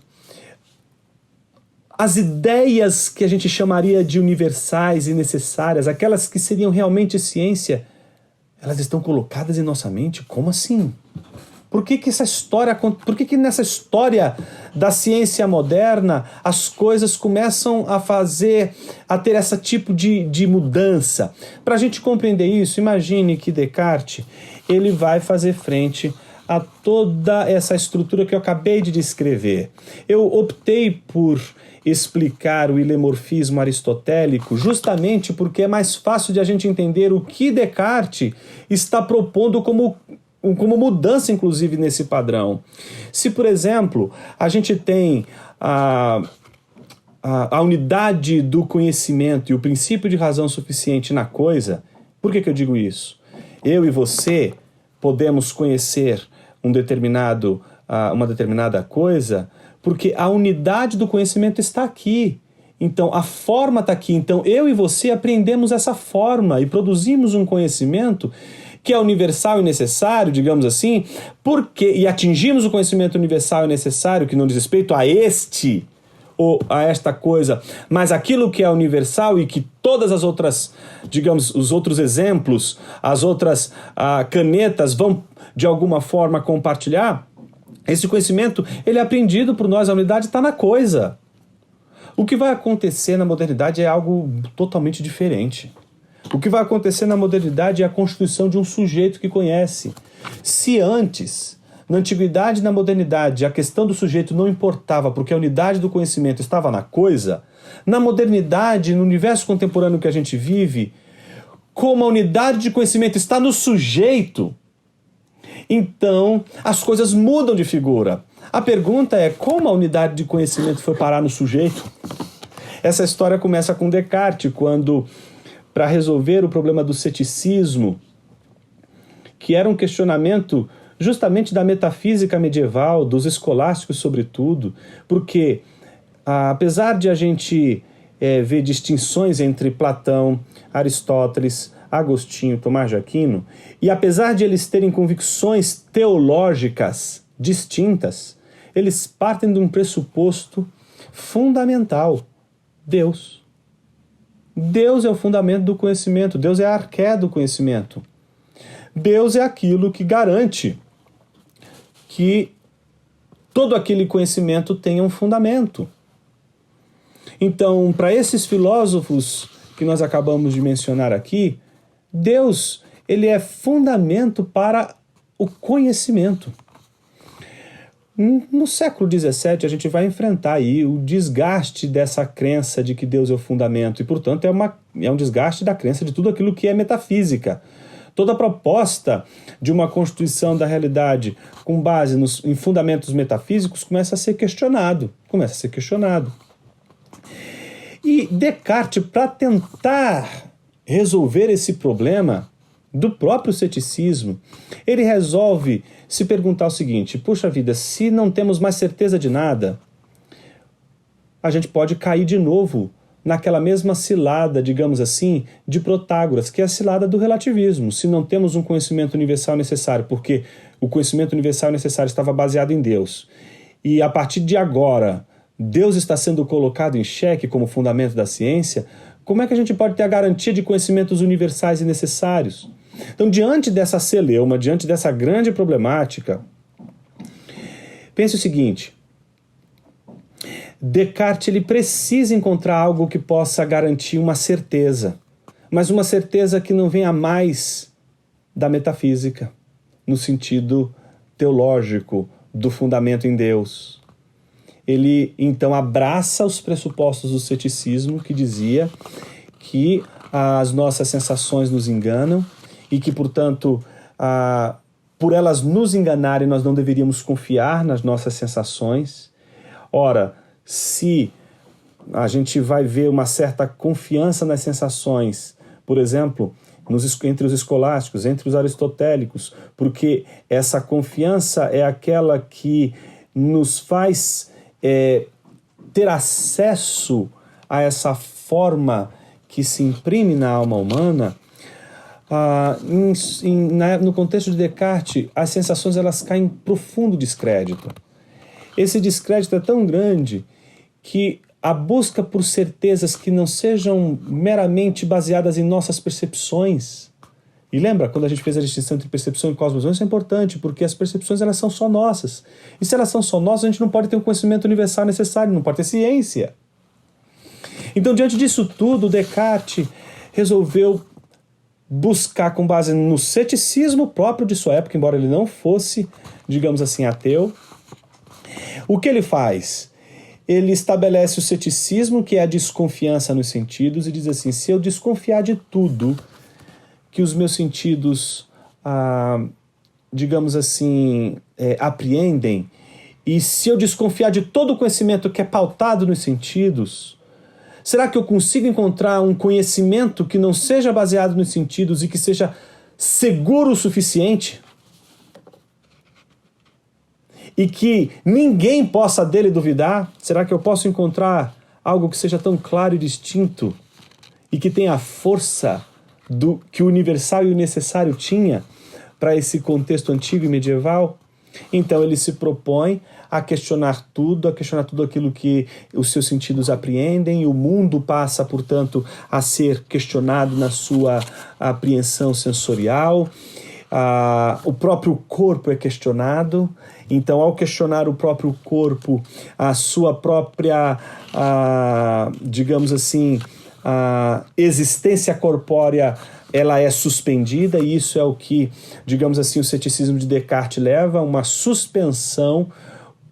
as ideias que a gente chamaria de universais e necessárias, aquelas que seriam realmente ciência, elas estão colocadas em nossa mente? Como assim? Por que nessa história da ciência moderna as coisas começam a ter esse tipo de mudança? Para a gente compreender isso, imagine que Descartes ele vai fazer frente a toda essa estrutura que eu acabei de descrever. Eu optei por explicar o ilemorfismo aristotélico justamente porque é mais fácil de a gente entender o que Descartes está propondo como mudança, inclusive, nesse padrão. Se, por exemplo, a gente tem a unidade do conhecimento e o princípio de razão suficiente na coisa, por que eu digo isso? Eu e você podemos conhecer uma determinada coisa porque a unidade do conhecimento está aqui. Então, a forma está aqui. Então, eu e você aprendemos essa forma e produzimos um conhecimento que é universal e necessário, digamos assim, e atingimos o conhecimento universal e necessário, que não diz respeito a este ou a esta coisa, mas aquilo que é universal e que todas as outras, digamos, os outros exemplos, as outras canetas vão, de alguma forma, compartilhar. Esse conhecimento, ele é aprendido por nós, a unidade está na coisa. O que vai acontecer na modernidade é algo totalmente diferente. O que vai acontecer na modernidade é a constituição de um sujeito que conhece. Se antes, na antiguidade e na modernidade, a questão do sujeito não importava porque a unidade do conhecimento estava na coisa, na modernidade, no universo contemporâneo que a gente vive, como a unidade de conhecimento está no sujeito, então as coisas mudam de figura. A pergunta é como a unidade de conhecimento foi parar no sujeito? Essa história começa com Descartes, quando, para resolver o problema do ceticismo, que era um questionamento justamente da metafísica medieval, dos escolásticos sobretudo, porque apesar de a gente ver distinções entre Platão, Aristóteles, Agostinho, Tomás de Aquino, e apesar de eles terem convicções teológicas distintas, eles partem de um pressuposto fundamental: Deus. Deus é o fundamento do conhecimento, Deus é a arqué do conhecimento. Deus é aquilo que garante que todo aquele conhecimento tenha um fundamento. Então, para esses filósofos que nós acabamos de mencionar aqui, Deus, ele é fundamento para o conhecimento. No século XVII, a gente vai enfrentar aí o desgaste dessa crença de que Deus é o fundamento e, portanto, é um desgaste da crença de tudo aquilo que é metafísica. Toda proposta de uma constituição da realidade com base em fundamentos metafísicos começa a ser questionado. E Descartes, para tentar resolver esse problema do próprio ceticismo, ele resolve se perguntar o seguinte: puxa vida, se não temos mais certeza de nada, a gente pode cair de novo naquela mesma cilada, digamos assim, de Protágoras, que é a cilada do relativismo. Se não temos um conhecimento universal necessário, porque o conhecimento universal necessário estava baseado em Deus, e a partir de agora Deus está sendo colocado em xeque como fundamento da ciência, como é que a gente pode ter a garantia de conhecimentos universais e necessários? Então, diante dessa celeuma, diante dessa grande problemática, pense o seguinte: Descartes ele precisa encontrar algo que possa garantir uma certeza, mas uma certeza que não venha mais da metafísica, no sentido teológico do fundamento em Deus. Ele, então, abraça os pressupostos do ceticismo, que dizia que as nossas sensações nos enganam e que, portanto, por elas nos enganarem, nós não deveríamos confiar nas nossas sensações. Ora, se a gente vai ver uma certa confiança nas sensações, por exemplo, entre os escolásticos, entre os aristotélicos, porque essa confiança é aquela que nos faz ter acesso a essa forma que se imprime na alma humana. No contexto de Descartes, as sensações elas caem em profundo descrédito. Esse descrédito é tão grande que a busca por certezas que não sejam meramente baseadas em nossas percepções. E lembra, quando a gente fez a distinção entre percepção e cosmovisão, isso é importante, porque as percepções elas são só nossas. E se elas são só nossas, a gente não pode ter o conhecimento universal necessário, não pode ter ciência. Então, diante disso tudo, Descartes resolveu buscar, com base no ceticismo próprio de sua época, embora ele não fosse, digamos assim, ateu. O que ele faz? Ele estabelece o ceticismo, que é a desconfiança nos sentidos, e diz assim, se eu desconfiar de tudo que os meus sentidos, digamos assim, apreendem, e se eu desconfiar de todo o conhecimento que é pautado nos sentidos, será que eu consigo encontrar um conhecimento que não seja baseado nos sentidos e que seja seguro o suficiente? E que ninguém possa dele duvidar? Será que eu posso encontrar algo que seja tão claro e distinto e que tenha a força do que o universal e o necessário tinha para esse contexto antigo e medieval? Então ele se propõe a questionar tudo aquilo que os seus sentidos apreendem, e o mundo passa, portanto, a ser questionado na sua apreensão sensorial. O próprio corpo é questionado. Então, ao questionar o próprio corpo, a sua própria, digamos assim, a existência corpórea, ela é suspendida, e isso é o que, digamos assim, o ceticismo de Descartes leva a uma suspensão,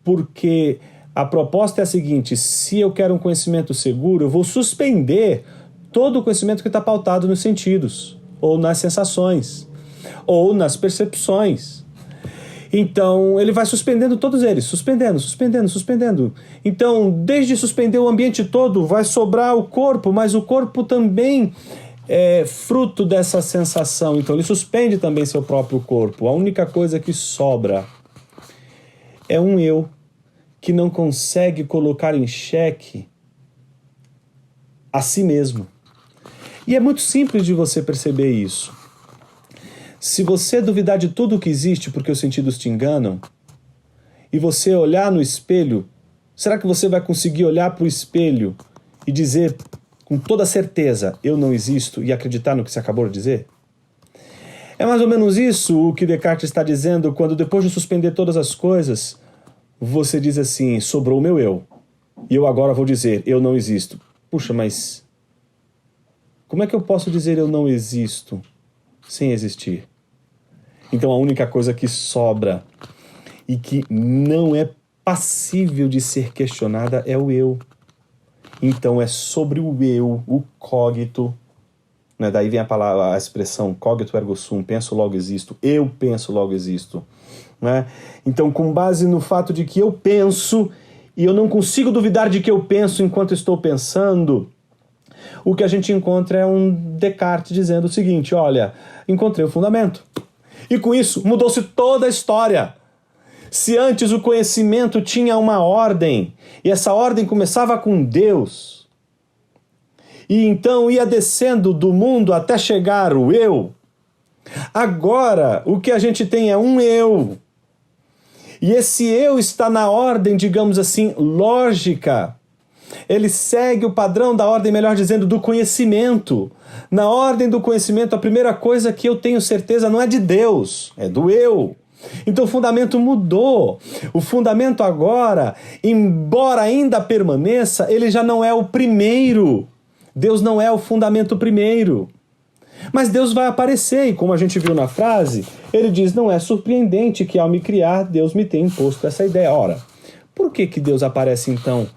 porque a proposta é a seguinte: se eu quero um conhecimento seguro, eu vou suspender todo o conhecimento que está pautado nos sentidos, ou nas sensações, ou nas percepções. Então, ele vai suspendendo todos eles, suspendendo. Então, desde suspender o ambiente todo, vai sobrar o corpo, mas o corpo também é fruto dessa sensação. Então, ele suspende também seu próprio corpo. A única coisa que sobra é um eu que não consegue colocar em xeque a si mesmo. E é muito simples de você perceber isso. Se você duvidar de tudo que existe porque os sentidos te enganam, e você olhar no espelho, será que você vai conseguir olhar para o espelho e dizer com toda certeza, eu não existo, e acreditar no que você acabou de dizer? É mais ou menos isso o que Descartes está dizendo quando, depois de suspender todas as coisas, você diz assim, sobrou o meu eu, e eu agora vou dizer, eu não existo. Puxa, mas como é que eu posso dizer eu não existo sem existir? Então a única coisa que sobra e que não é passível de ser questionada é o eu. Então é sobre o eu, o cogito, né? Daí vem a expressão cogito ergo sum, penso logo existo, eu penso logo existo. Né? Então, com base no fato de que eu penso e eu não consigo duvidar de que eu penso enquanto estou pensando, o que a gente encontra é um Descartes dizendo o seguinte, olha, encontrei o fundamento. E com isso mudou-se toda a história. Se antes o conhecimento tinha uma ordem, e essa ordem começava com Deus, e então ia descendo do mundo até chegar o eu, agora o que a gente tem é um eu. E esse eu está na ordem, digamos assim, lógica. Ele segue o padrão da ordem, melhor dizendo, do conhecimento. Na ordem do conhecimento, a primeira coisa que eu tenho certeza não é de Deus, é do eu. Então o fundamento mudou. O fundamento agora, embora ainda permaneça, ele já não é o primeiro. Deus não é o fundamento primeiro. Mas Deus vai aparecer, e como a gente viu na frase, ele diz, não é surpreendente que ao me criar, Deus me tenha imposto essa ideia. Ora, por que Deus aparece então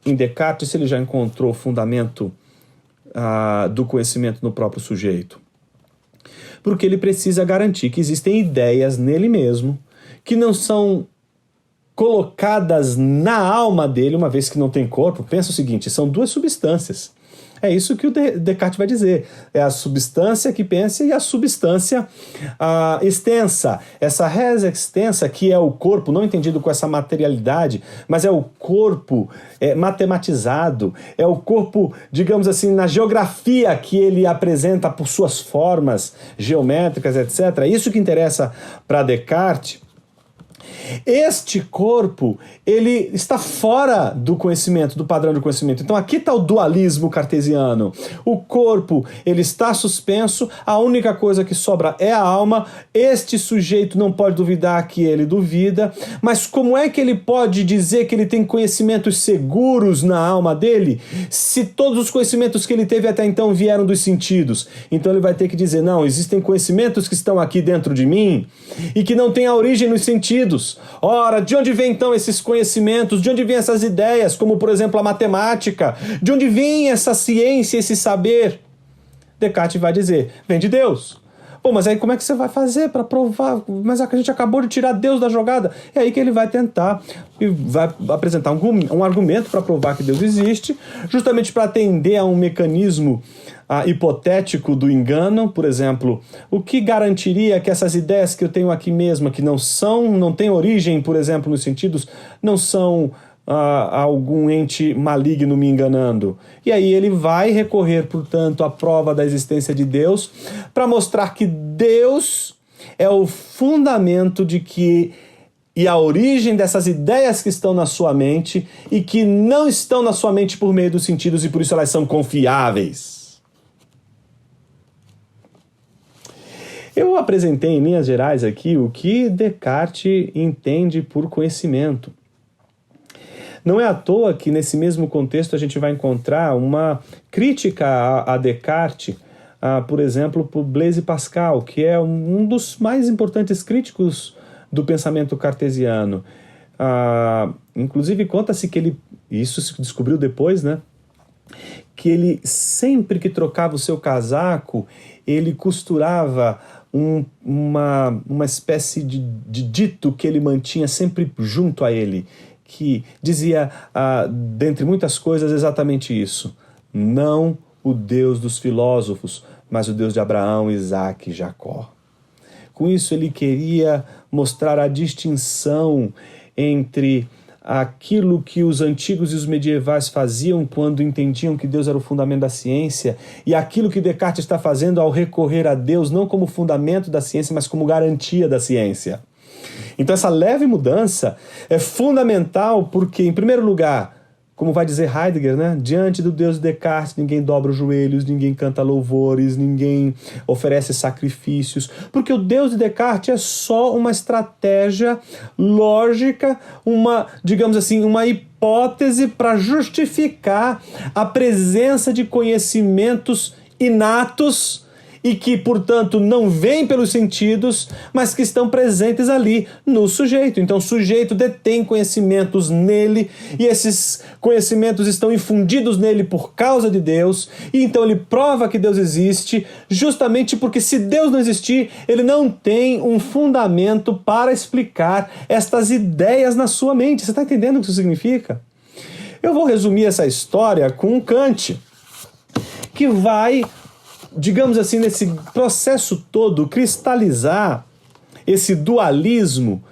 em Descartes se ele já encontrou o fundamento do conhecimento no próprio sujeito? Porque ele precisa garantir que existem ideias nele mesmo que não são colocadas na alma dele, uma vez que não tem corpo. Pensa o seguinte, são duas substâncias. É isso que o Descartes vai dizer. É a substância que pensa e a substância extensa. Essa res extensa, que é o corpo, não entendido com essa materialidade, mas é o corpo matematizado, é o corpo, digamos assim, na geografia que ele apresenta por suas formas geométricas, etc. É isso que interessa para Descartes. Este corpo, ele está fora do conhecimento, do padrão do conhecimento. Então aqui está o dualismo cartesiano. O corpo, ele está suspenso, a única coisa que sobra é a alma. Este sujeito não pode duvidar que ele duvida, mas como é que ele pode dizer que ele tem conhecimentos seguros na alma dele, se todos os conhecimentos que ele teve até então vieram dos sentidos? Então ele vai ter que dizer, não, existem conhecimentos que estão aqui dentro de mim e que não têm a origem nos sentidos. Ora, de onde vêm então esses conhecimentos? De onde vêm essas ideias, como por exemplo a matemática? De onde vem essa ciência, esse saber? Descartes vai dizer, vem de Deus. Pô, mas aí como é que você vai fazer para provar? Mas a gente acabou de tirar Deus da jogada. É aí que ele vai tentar e vai apresentar um argumento para provar que Deus existe, justamente para atender a um mecanismo hipotético do engano. Por exemplo, o que garantiria que essas ideias que eu tenho aqui mesmo, que não têm origem, por exemplo, nos sentidos, não são algum ente maligno me enganando? E aí ele vai recorrer, portanto, à prova da existência de Deus para mostrar que Deus é o fundamento e a origem dessas ideias que estão na sua mente e que não estão na sua mente por meio dos sentidos e por isso elas são confiáveis. Eu apresentei em linhas gerais aqui o que Descartes entende por conhecimento. Não é à toa que nesse mesmo contexto a gente vai encontrar uma crítica a Descartes, por exemplo, por Blaise Pascal, que é um dos mais importantes críticos do pensamento cartesiano. Inclusive conta-se que isso se descobriu depois, né? Que ele, sempre que trocava o seu casaco, ele costurava uma espécie de dito que ele mantinha sempre junto a ele, que dizia, dentre muitas coisas, exatamente isso: não o Deus dos filósofos, mas o Deus de Abraão, Isaque e Jacó. Com isso ele queria mostrar a distinção entre aquilo que os antigos e os medievais faziam quando entendiam que Deus era o fundamento da ciência e aquilo que Descartes está fazendo ao recorrer a Deus não como fundamento da ciência, mas como garantia da ciência. Então essa leve mudança é fundamental porque, em primeiro lugar, como vai dizer Heidegger, né? Diante do Deus de Descartes, ninguém dobra os joelhos, ninguém canta louvores, ninguém oferece sacrifícios, porque o Deus de Descartes é só uma estratégia lógica, digamos assim, uma hipótese para justificar a presença de conhecimentos inatos e que, portanto, não vêm pelos sentidos, mas que estão presentes ali no sujeito. Então o sujeito detém conhecimentos nele e esses conhecimentos estão infundidos nele por causa de Deus, e então ele prova que Deus existe justamente porque, se Deus não existir, ele não tem um fundamento para explicar estas ideias na sua mente. Você está entendendo o que isso significa? Eu vou resumir essa história com Kant, que vai, digamos assim, nesse processo todo, cristalizar esse dualismo,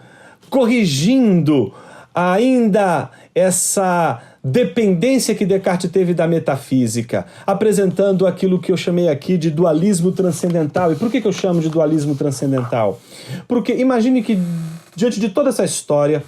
corrigindo ainda essa dependência que Descartes teve da metafísica, apresentando aquilo que eu chamei aqui de dualismo transcendental. E por que eu chamo de dualismo transcendental? Porque imagine que, diante de toda essa história,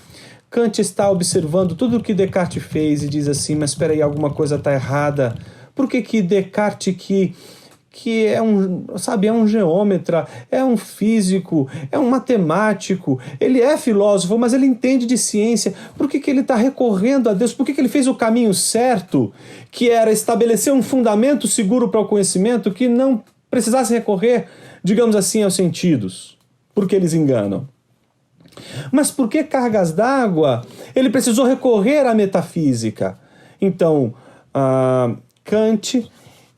Kant está observando tudo o que Descartes fez e diz assim, mas espera aí, alguma coisa está errada. Por que Descartes, que é um geômetra, é um físico, é um matemático, ele é filósofo, mas ele entende de ciência, por que ele está recorrendo a Deus? Por que ele fez o caminho certo, que era estabelecer um fundamento seguro para o conhecimento que não precisasse recorrer, digamos assim, aos sentidos? Porque eles enganam. Mas por que cargas d'água? Ele precisou recorrer à metafísica. Então, Kant,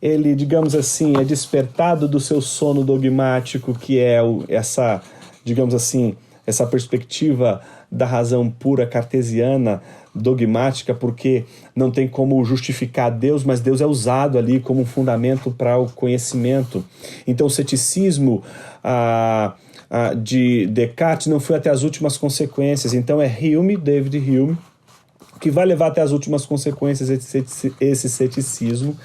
ele, digamos assim, é despertado do seu sono dogmático, que é essa, digamos assim, essa perspectiva da razão pura cartesiana, dogmática, porque não tem como justificar Deus, mas Deus é usado ali como um fundamento para o conhecimento. Então o ceticismo de Descartes não foi até as últimas consequências. Então é David Hume, que vai levar até as últimas consequências esse ceticismo,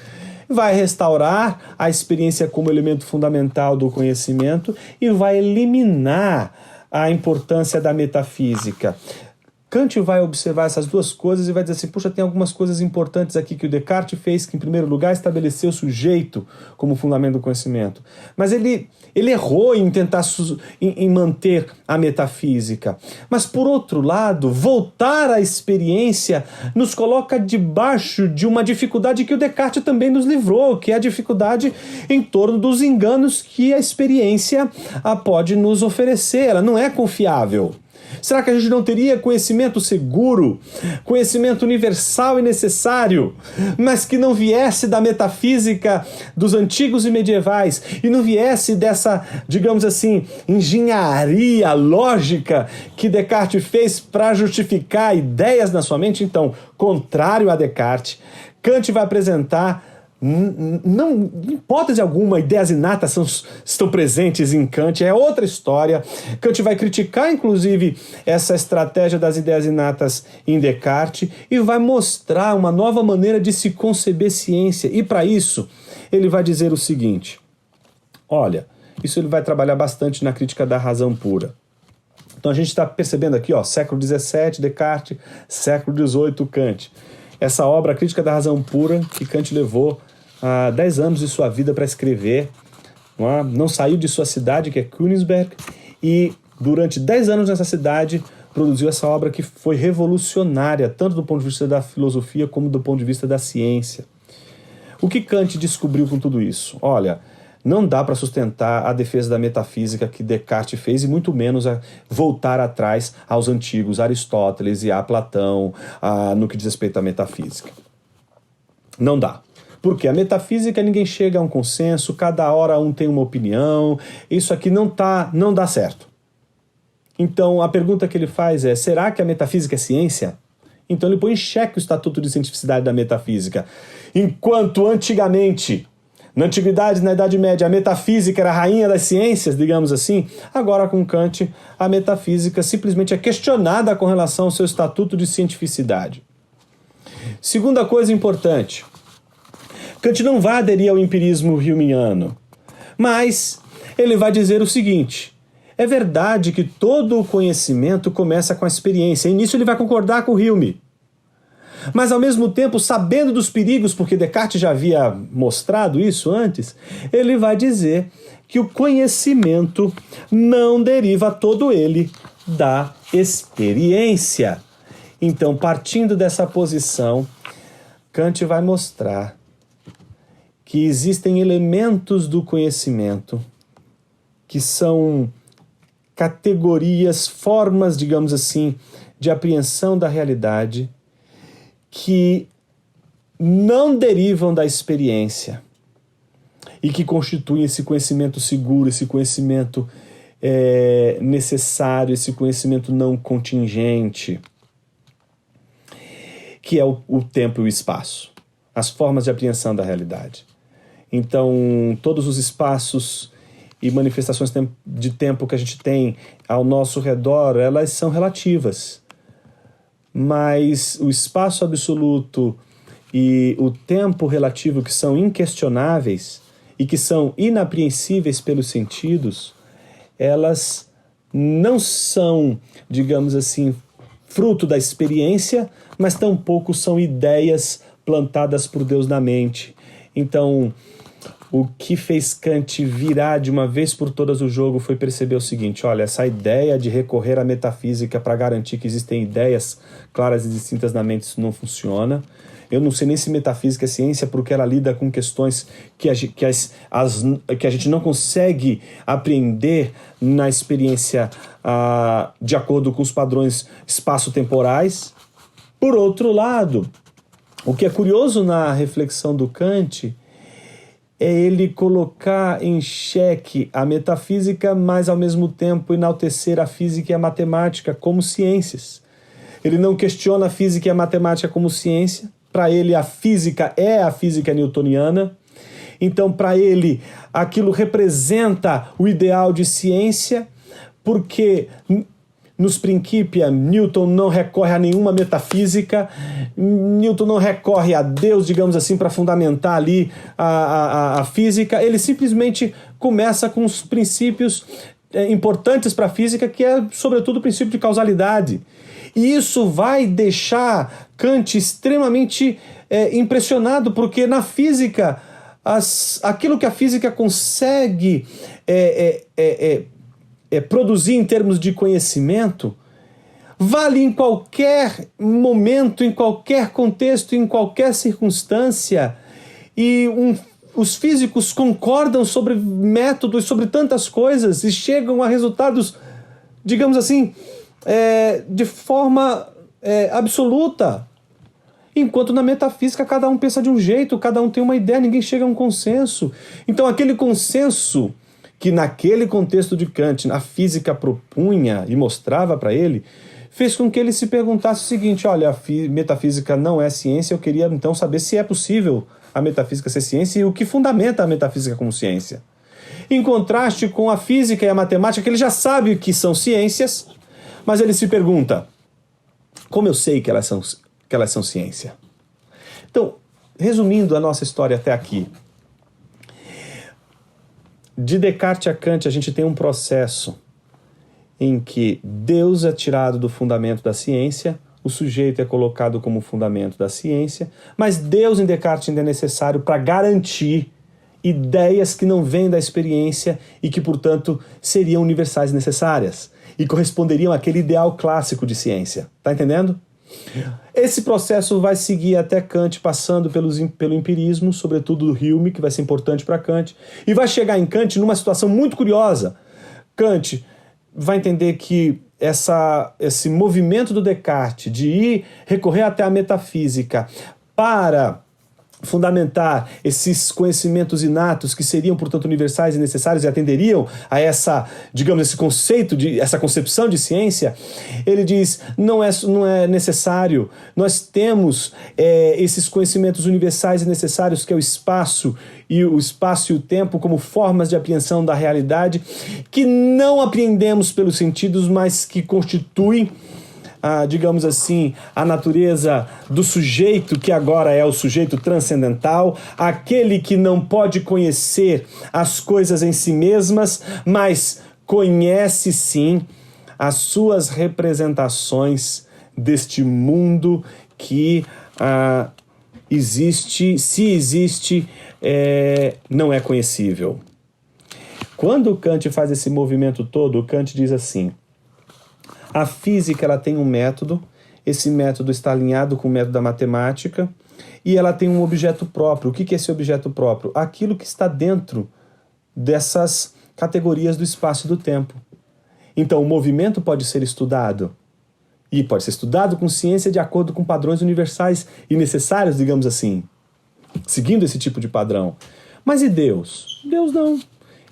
vai restaurar a experiência como elemento fundamental do conhecimento e vai eliminar a importância da metafísica. Kant vai observar essas duas coisas e vai dizer assim, puxa, tem algumas coisas importantes aqui que o Descartes fez, que em primeiro lugar estabeleceu o sujeito como fundamento do conhecimento. Mas ele errou em tentar em manter a metafísica. Mas por outro lado, voltar à experiência nos coloca debaixo de uma dificuldade que o Descartes também nos livrou, que é a dificuldade em torno dos enganos que a experiência pode nos oferecer. Ela não é confiável. Será que a gente não teria conhecimento seguro, conhecimento universal e necessário, mas que não viesse da metafísica dos antigos e medievais e não viesse dessa, digamos assim, engenharia lógica que Descartes fez para justificar ideias na sua mente? Então, contrário a Descartes, Kant vai apresentar, não, em hipótese alguma, ideias inatas estão presentes em Kant, é outra história. Kant vai criticar, inclusive, essa estratégia das ideias inatas em Descartes e vai mostrar uma nova maneira de se conceber ciência. E para isso, ele vai dizer o seguinte, olha, isso ele vai trabalhar bastante na crítica da razão pura. Então a gente está percebendo aqui, século XVII, Descartes, século XVIII, Kant. Essa obra, a Crítica da Razão Pura, que Kant levou 10 anos de sua vida para escrever, não saiu de sua cidade, que é Königsberg, e durante 10 anos nessa cidade produziu essa obra que foi revolucionária, tanto do ponto de vista da filosofia como do ponto de vista da ciência. O que Kant descobriu com tudo isso? Olha, não dá para sustentar a defesa da metafísica que Descartes fez e muito menos voltar atrás aos antigos, Aristóteles e a Platão, no que diz respeito à metafísica. Não dá. Porque a metafísica ninguém chega a um consenso, cada hora um tem uma opinião, isso aqui não dá certo. Então a pergunta que ele faz é, será que a metafísica é ciência? Então ele põe em xeque o estatuto de cientificidade da metafísica. Enquanto antigamente, na Antiguidade, na Idade Média, a metafísica era a rainha das ciências, digamos assim, agora com Kant, a metafísica simplesmente é questionada com relação ao seu estatuto de cientificidade. Segunda coisa importante, Kant não vai aderir ao empirismo humeano, mas ele vai dizer o seguinte, é verdade que todo o conhecimento começa com a experiência, e nisso ele vai concordar com Hume. Mas, ao mesmo tempo, sabendo dos perigos, porque Descartes já havia mostrado isso antes, ele vai dizer que o conhecimento não deriva todo ele da experiência. Então, partindo dessa posição, Kant vai mostrar que existem elementos do conhecimento que são categorias, formas, digamos assim, de apreensão da realidade que não derivam da experiência e que constituem esse conhecimento seguro, esse conhecimento necessário, esse conhecimento não contingente, que é o tempo e o espaço, as formas de apreensão da realidade. Então, todos os espaços e manifestações de tempo que a gente tem ao nosso redor, elas são relativas. Mas o espaço absoluto e o tempo relativo, que são inquestionáveis e que são inapreensíveis pelos sentidos, elas não são, digamos assim, fruto da experiência, mas tampouco são ideias plantadas por Deus na mente. Então, o que fez Kant virar de uma vez por todas o jogo foi perceber o seguinte, olha, essa ideia de recorrer à metafísica para garantir que existem ideias claras e distintas na mente, isso não funciona. Eu não sei nem se metafísica é ciência, porque ela lida com questões que a gente não consegue apreender na experiência de acordo com os padrões espaço-temporais. Por outro lado, o que é curioso na reflexão do Kant é ele colocar em xeque a metafísica, mas ao mesmo tempo enaltecer a física e a matemática como ciências. Ele não questiona a física e a matemática como ciência. Para ele, a física é a física newtoniana. Então, para ele, aquilo representa o ideal de ciência, porque nos Principia, Newton não recorre a nenhuma metafísica, Newton não recorre a Deus, digamos assim, para fundamentar ali a física. Ele simplesmente começa com os princípios importantes para a física, que é, sobretudo, o princípio de causalidade. E isso vai deixar Kant extremamente impressionado, porque na física, aquilo que a física consegue produzir em termos de conhecimento vale em qualquer momento, em qualquer contexto, em qualquer circunstância. E os físicos concordam sobre métodos, sobre tantas coisas e chegam a resultados, digamos assim, de forma absoluta. Enquanto na metafísica cada um pensa de um jeito, cada um tem uma ideia, ninguém chega a um consenso. Então aquele consenso que naquele contexto de Kant a física propunha e mostrava para ele, fez com que ele se perguntasse o seguinte: olha, a metafísica não é ciência, eu queria então saber se é possível a metafísica ser ciência e o que fundamenta a metafísica como ciência. Em contraste com a física e a matemática, que ele já sabe que são ciências, mas ele se pergunta: como eu sei que elas são ciência? Então, resumindo a nossa história até aqui, de Descartes a Kant, a gente tem um processo em que Deus é tirado do fundamento da ciência, o sujeito é colocado como fundamento da ciência, mas Deus em Descartes ainda é necessário para garantir ideias que não vêm da experiência e que, portanto, seriam universais necessárias e corresponderiam àquele ideal clássico de ciência. Tá entendendo? Esse processo vai seguir até Kant, passando pelo empirismo, sobretudo do Hume, que vai ser importante para Kant, e vai chegar em Kant numa situação muito curiosa. Kant vai entender que esse movimento do Descartes de recorrer até a metafísica para fundamentar esses conhecimentos inatos que seriam, portanto, universais e necessários e atenderiam a esse conceito, essa concepção de ciência, ele diz, não é necessário. Nós temos esses conhecimentos universais e necessários, que é o espaço e o tempo, como formas de apreensão da realidade, que não apreendemos pelos sentidos, mas que constituem digamos assim, a natureza do sujeito, que agora é o sujeito transcendental, aquele que não pode conhecer as coisas em si mesmas, mas conhece sim as suas representações deste mundo que existe, se existe, não é conhecível. Quando Kant faz esse movimento todo, Kant diz assim: a física, ela tem um método, esse método está alinhado com o método da matemática, e ela tem um objeto próprio. O que é esse objeto próprio? Aquilo que está dentro dessas categorias do espaço e do tempo. Então, o movimento pode ser estudado, e pode ser estudado com ciência de acordo com padrões universais e necessários, digamos assim, seguindo esse tipo de padrão. Mas e Deus? Deus não.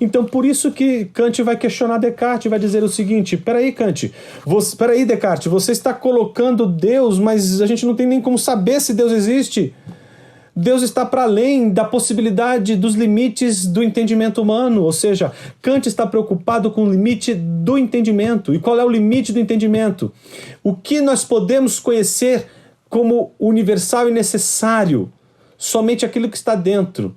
Então, por isso que Kant vai questionar Descartes, vai dizer o seguinte: peraí, Descartes, você está colocando Deus, mas a gente não tem nem como saber se Deus existe. Deus está para além da possibilidade dos limites do entendimento humano, ou seja, Kant está preocupado com o limite do entendimento. E qual é o limite do entendimento? O que nós podemos conhecer como universal e necessário? Somente aquilo que está dentro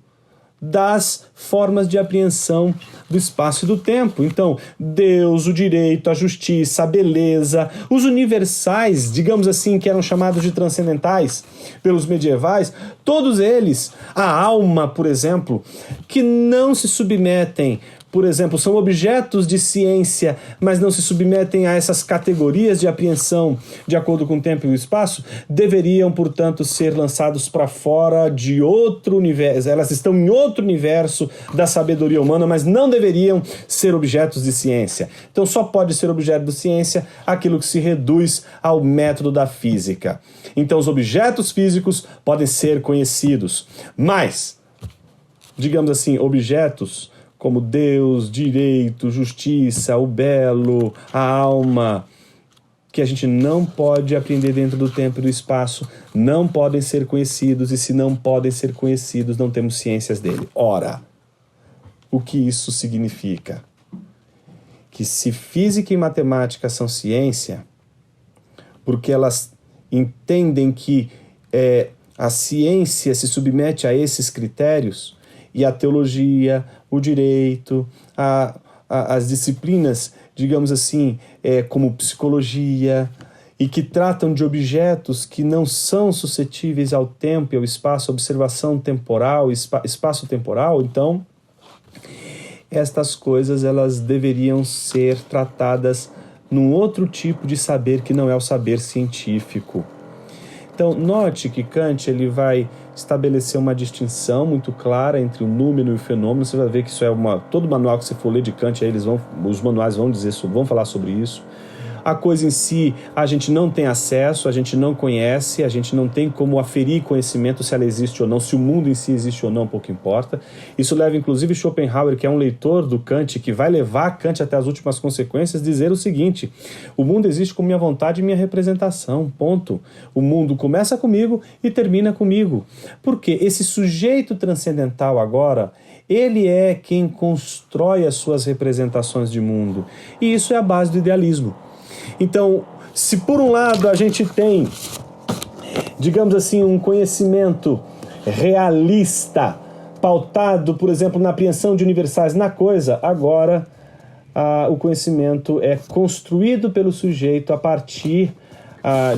das formas de apreensão do espaço e do tempo. Então, Deus, o direito, a justiça, a beleza, os universais, digamos assim, que eram chamados de transcendentais pelos medievais, todos eles, a alma, por exemplo, que não se submetem, por exemplo, são objetos de ciência, mas não se submetem a essas categorias de apreensão de acordo com o tempo e o espaço, deveriam, portanto, ser lançados para fora de outro universo. Elas estão em outro universo da sabedoria humana, mas não deveriam ser objetos de ciência. Então, só pode ser objeto de ciência aquilo que se reduz ao método da física. Então, os objetos físicos podem ser conhecidos, mas digamos assim, objetos como Deus, direito, justiça, o belo, a alma, que a gente não pode apreender dentro do tempo e do espaço, não podem ser conhecidos, e se não podem ser conhecidos, não temos ciências dele. Ora, o que isso significa? Que se física e matemática são ciência, porque elas entendem que a ciência se submete a esses critérios, e a teologia, o direito, as disciplinas, digamos assim, como psicologia, e que tratam de objetos que não são suscetíveis ao tempo e ao espaço, observação temporal, espaço-temporal, então, estas coisas elas deveriam ser tratadas num outro tipo de saber que não é o saber científico. Então, note que Kant ele vai estabelecer uma distinção muito clara entre o número e o fenômeno. Você vai ver que isso é todo manual que você for ler de Kant, aí os manuais vão falar sobre isso. A coisa em si, a gente não tem acesso, a gente não conhece, a gente não tem como aferir conhecimento se ela existe ou não, se o mundo em si existe ou não, pouco importa. Isso leva, inclusive, Schopenhauer, que é um leitor do Kant, que vai levar Kant até as últimas consequências, dizer o seguinte: o mundo existe com minha vontade e minha representação, ponto. O mundo começa comigo e termina comigo. Porque esse sujeito transcendental agora, ele é quem constrói as suas representações de mundo. E isso é a base do idealismo. Então, se por um lado a gente tem, digamos assim, um conhecimento realista, pautado, por exemplo, na apreensão de universais na coisa, agora o conhecimento é construído pelo sujeito a partir,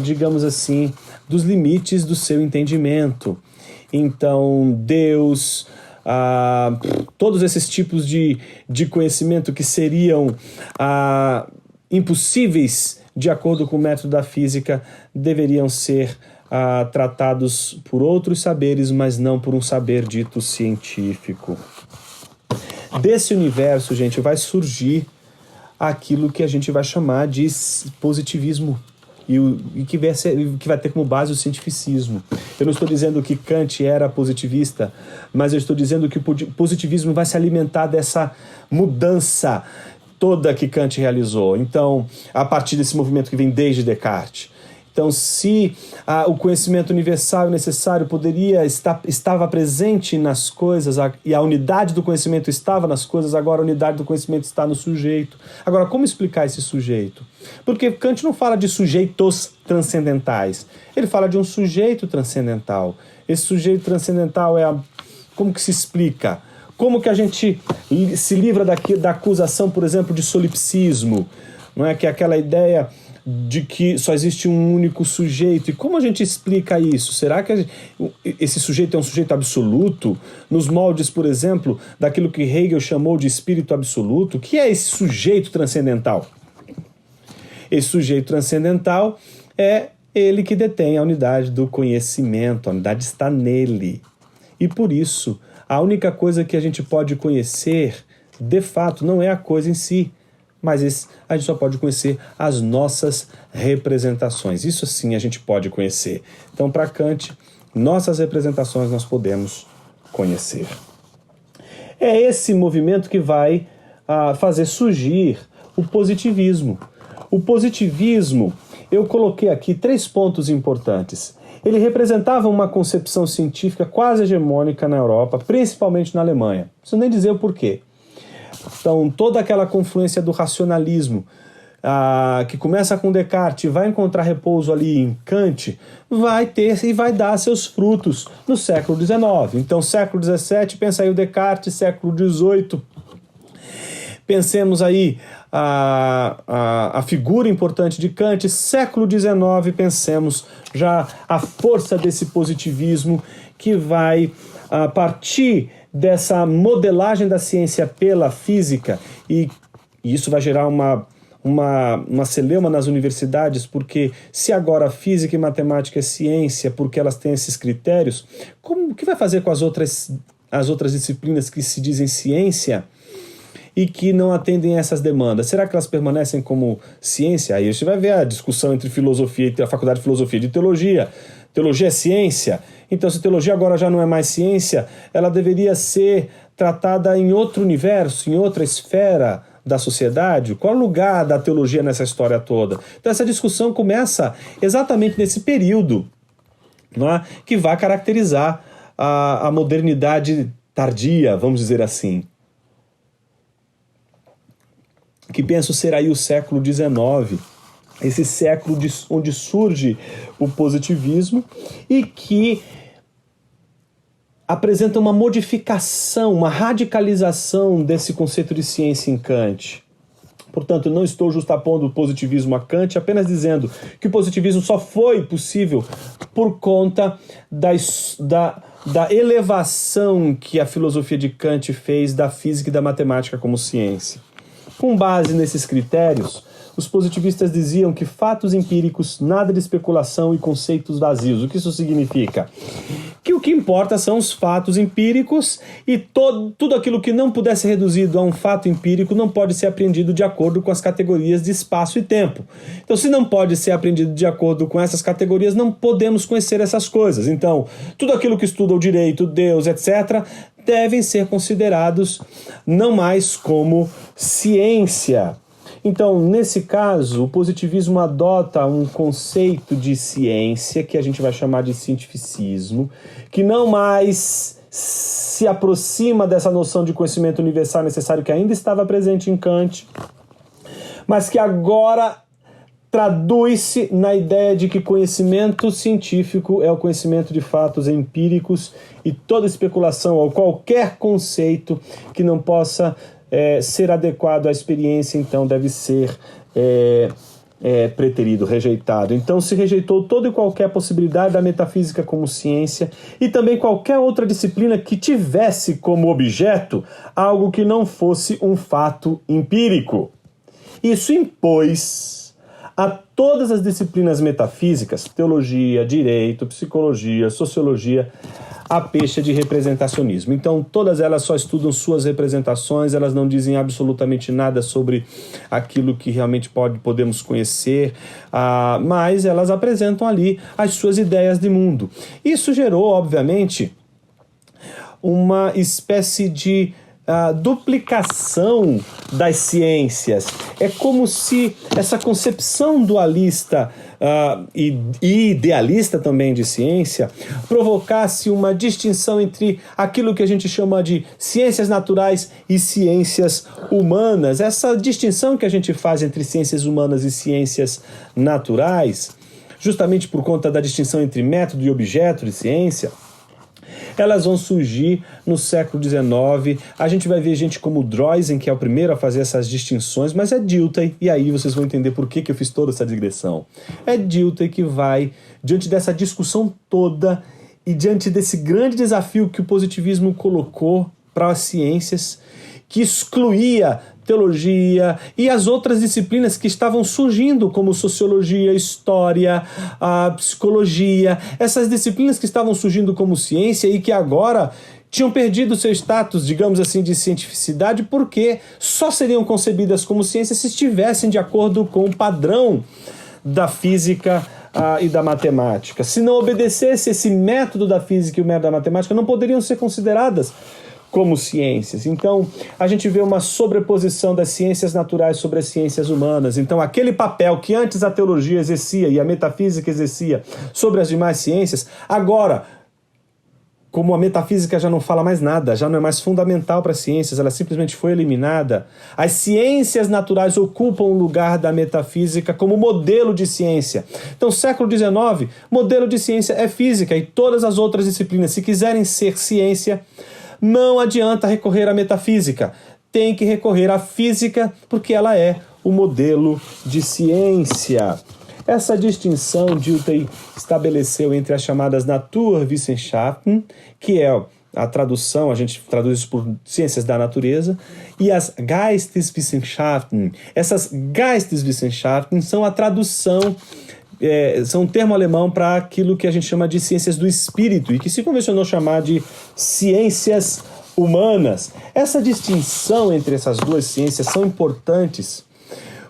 digamos assim, dos limites do seu entendimento. Então, Deus, todos esses tipos de conhecimento que seriam impossíveis de acordo com o método da física, deveriam ser tratados por outros saberes, mas não por um saber dito científico. Desse universo, gente, vai surgir aquilo que a gente vai chamar de positivismo, e que vai ter como base o cientificismo. Eu não estou dizendo que Kant era positivista, mas eu estou dizendo que o positivismo vai se alimentar dessa mudança toda que Kant realizou. Então, a partir desse movimento que vem desde Descartes. Então, se o conhecimento universal e necessário estava presente nas coisas, e a unidade do conhecimento estava nas coisas, agora a unidade do conhecimento está no sujeito. Agora, como explicar esse sujeito? Porque Kant não fala de sujeitos transcendentais, ele fala de um sujeito transcendental. Esse sujeito transcendental como que se explica? Como que a gente se livra da acusação, por exemplo, de solipsismo, não é? Que é aquela ideia de que só existe um único sujeito. E como a gente explica isso? Será que esse sujeito é um sujeito absoluto? Nos moldes, por exemplo, daquilo que Hegel chamou de espírito absoluto? O que é esse sujeito transcendental? Esse sujeito transcendental é ele que detém a unidade do conhecimento, a unidade está nele. E por isso, a única coisa que a gente pode conhecer, de fato, não é a coisa em si, mas a gente só pode conhecer as nossas representações. Isso sim a gente pode conhecer. Então, para Kant, nossas representações nós podemos conhecer. É esse movimento que vai fazer surgir o positivismo. O positivismo, eu coloquei aqui 3 pontos importantes. Ele representava uma concepção científica quase hegemônica na Europa, principalmente na Alemanha. Não preciso nem dizer o porquê. Então, toda aquela confluência do racionalismo, que começa com Descartes e vai encontrar repouso ali em Kant, vai ter e vai dar seus frutos no século XIX. Então, século XVII, pensa aí o Descartes, século XVIII, pensemos aí a figura importante de Kant, século XIX, pensemos já a força desse positivismo que vai partir dessa modelagem da ciência pela física, e isso vai gerar uma celeuma nas universidades, porque se agora física e matemática é ciência, porque elas têm esses critérios, o que vai fazer com as outras disciplinas que se dizem ciência e que não atendem a essas demandas? Será que elas permanecem como ciência? Aí você vai ver a discussão entre filosofia e a Faculdade de Filosofia e de Teologia. Teologia é ciência? Então, se teologia agora já não é mais ciência, ela deveria ser tratada em outro universo, em outra esfera da sociedade? Qual é o lugar da teologia nessa história toda? Então, essa discussão começa exatamente nesse período, não é? Que vai caracterizar a modernidade tardia, vamos dizer assim, que penso ser aí o século XIX, esse século onde surge o positivismo e que apresenta uma modificação, uma radicalização desse conceito de ciência em Kant. Portanto, não estou justapondo o positivismo a Kant, apenas dizendo que o positivismo só foi possível por conta da elevação que a filosofia de Kant fez da física e da matemática como ciência. Com base nesses critérios, os positivistas diziam que fatos empíricos, nada de especulação e conceitos vazios. O que isso significa? Que o que importa são os fatos empíricos e tudo aquilo que não puder ser reduzido a um fato empírico não pode ser apreendido de acordo com as categorias de espaço e tempo. Então, se não pode ser apreendido de acordo com essas categorias, não podemos conhecer essas coisas. Então, tudo aquilo que estuda o direito, Deus, etc., devem ser considerados não mais como ciência. Então, nesse caso, o positivismo adota um conceito de ciência, que a gente vai chamar de cientificismo, que não mais se aproxima dessa noção de conhecimento universal necessário que ainda estava presente em Kant, mas que agora traduz-se na ideia de que conhecimento científico é o conhecimento de fatos empíricos e toda especulação ou qualquer conceito que não possa ser adequado à experiência, então deve ser preterido, rejeitado. Então se rejeitou toda e qualquer possibilidade da metafísica como ciência e também qualquer outra disciplina que tivesse como objeto algo que não fosse um fato empírico. Isso impôs a todas as disciplinas metafísicas, teologia, direito, psicologia, sociologia, a pecha de representacionismo. Então, todas elas só estudam suas representações, elas não dizem absolutamente nada sobre aquilo que realmente podemos conhecer, mas elas apresentam ali as suas ideias de mundo. Isso gerou, obviamente, uma espécie de duplicação das ciências. É como se essa concepção dualista e idealista também de ciência provocasse uma distinção entre aquilo que a gente chama de ciências naturais e ciências humanas. Essa distinção que a gente faz entre ciências humanas e ciências naturais, justamente por conta da distinção entre método e objeto de ciência, elas vão surgir no século XIX. A gente vai ver gente como Droysen, que é o primeiro a fazer essas distinções, mas é Dilthey, e aí vocês vão entender por que eu fiz toda essa digressão. É Dilthey que vai, diante dessa discussão toda e diante desse grande desafio que o positivismo colocou para as ciências, que excluía teologia e as outras disciplinas que estavam surgindo, como sociologia, história, a psicologia, essas disciplinas que estavam surgindo como ciência e que agora tinham perdido seu status, digamos assim, de cientificidade, porque só seriam concebidas como ciência se estivessem de acordo com o padrão da física e da matemática. Se não obedecesse esse método da física e o método da matemática, não poderiam ser consideradas como ciências. Então, a gente vê uma sobreposição das ciências naturais sobre as ciências humanas. Então, aquele papel que antes a teologia exercia e a metafísica exercia sobre as demais ciências, agora, como a metafísica já não fala mais nada, já não é mais fundamental para as ciências, ela simplesmente foi eliminada, as ciências naturais ocupam o lugar da metafísica como modelo de ciência. Então, século XIX, modelo de ciência é física e todas as outras disciplinas, se quiserem ser ciência, não adianta recorrer à metafísica, tem que recorrer à física, porque ela é o modelo de ciência. Essa distinção Dilthey estabeleceu entre as chamadas Naturwissenschaften, que é a tradução, a gente traduz isso por ciências da natureza, e as Geisteswissenschaften. Essas Geisteswissenschaften são a tradução, são um termo alemão para aquilo que a gente chama de ciências do espírito e que se convencionou chamar de ciências humanas. Essa distinção entre essas duas ciências são importantes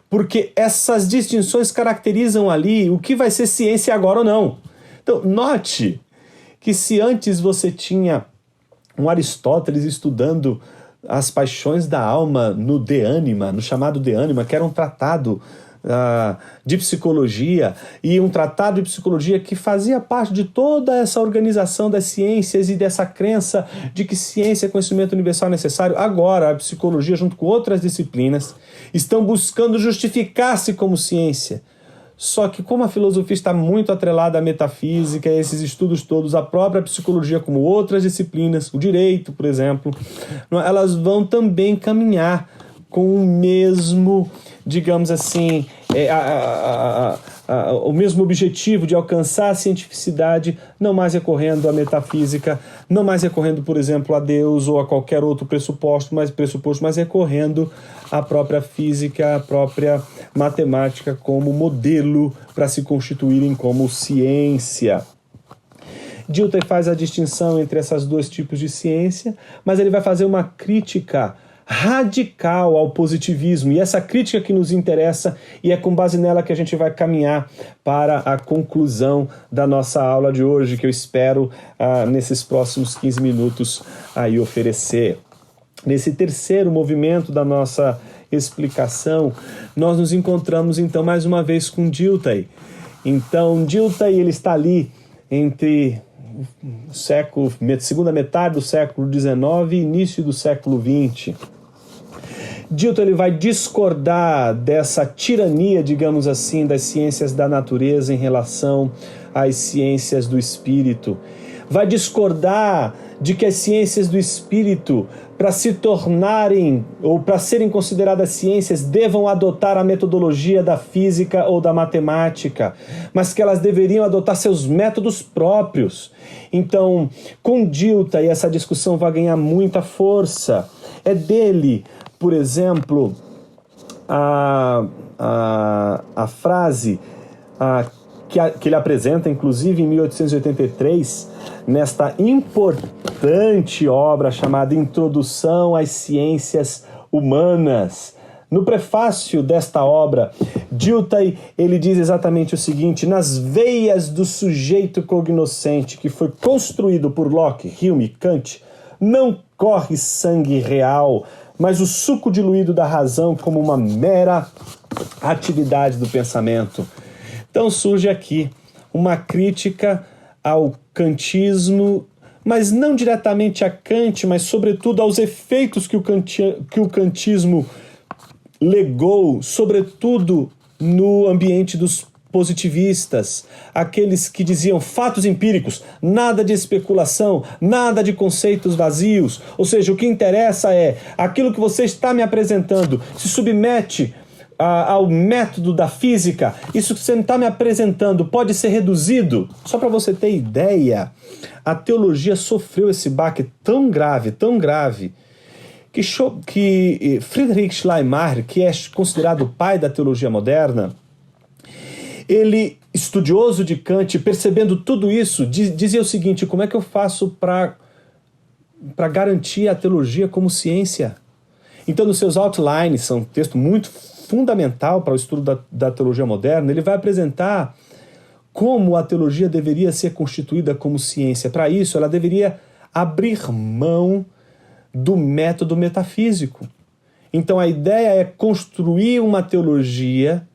porque essas distinções caracterizam ali o que vai ser ciência agora ou não. Então, note que se antes você tinha um Aristóteles estudando as paixões da alma no De Anima, no chamado De Anima, que era um tratado de psicologia, e um tratado de psicologia que fazia parte de toda essa organização das ciências e dessa crença de que ciência é conhecimento universal necessário. Agora, a psicologia, junto com outras disciplinas, estão buscando justificar-se como ciência. Só que como a filosofia está muito atrelada à metafísica, a esses estudos todos, a própria psicologia, como outras disciplinas, o direito, por exemplo, elas vão também caminhar com o mesmo, digamos assim, o mesmo objetivo de alcançar a cientificidade, não mais recorrendo à metafísica, não mais recorrendo, por exemplo, a Deus ou a qualquer outro pressuposto, mas recorrendo à própria física, à própria matemática como modelo para se constituírem como ciência. Dilthey faz a distinção entre esses dois tipos de ciência, mas ele vai fazer uma crítica radical ao positivismo, e essa crítica que nos interessa, e é com base nela que a gente vai caminhar para a conclusão da nossa aula de hoje, que eu espero nesses próximos 15 minutos aí oferecer. Nesse terceiro movimento da nossa explicação, nós nos encontramos então mais uma vez com Dilthey. Então Dilthey, ele está ali entre segunda metade do século XIX e início do século XX. Dilthey, ele vai discordar dessa tirania, digamos assim, das ciências da natureza em relação às ciências do espírito. Vai discordar de que as ciências do espírito, para se tornarem ou para serem consideradas ciências, devam adotar a metodologia da física ou da matemática, mas que elas deveriam adotar seus métodos próprios. Então, com Dilthey, essa discussão vai ganhar muita força. É dele, por exemplo, a frase que ele apresenta, inclusive, em 1883, nesta importante obra chamada Introdução às Ciências Humanas. No prefácio desta obra, Dilthey, ele diz exatamente o seguinte: nas veias do sujeito cognoscente que foi construído por Locke, Hume e Kant, não corre sangue real, mas o suco diluído da razão como uma mera atividade do pensamento. Então surge aqui uma crítica ao kantismo, mas não diretamente a Kant, mas sobretudo aos efeitos que o kantismo legou, sobretudo no ambiente dos positivistas, aqueles que diziam fatos empíricos, nada de especulação, nada de conceitos vazios, ou seja, o que interessa é aquilo que você está me apresentando, se submete ao método da física, isso que você está me apresentando pode ser reduzido. Só para você ter ideia, a teologia sofreu esse baque tão grave, que Friedrich Schleiermacher, que é considerado o pai da teologia moderna, ele, estudioso de Kant, percebendo tudo isso, dizia o seguinte: como é que eu faço para garantir a teologia como ciência? Então, nos seus outlines, são um texto muito fundamental para o estudo da teologia moderna, ele vai apresentar como a teologia deveria ser constituída como ciência. Para isso, ela deveria abrir mão do método metafísico. Então, a ideia é construir uma teologia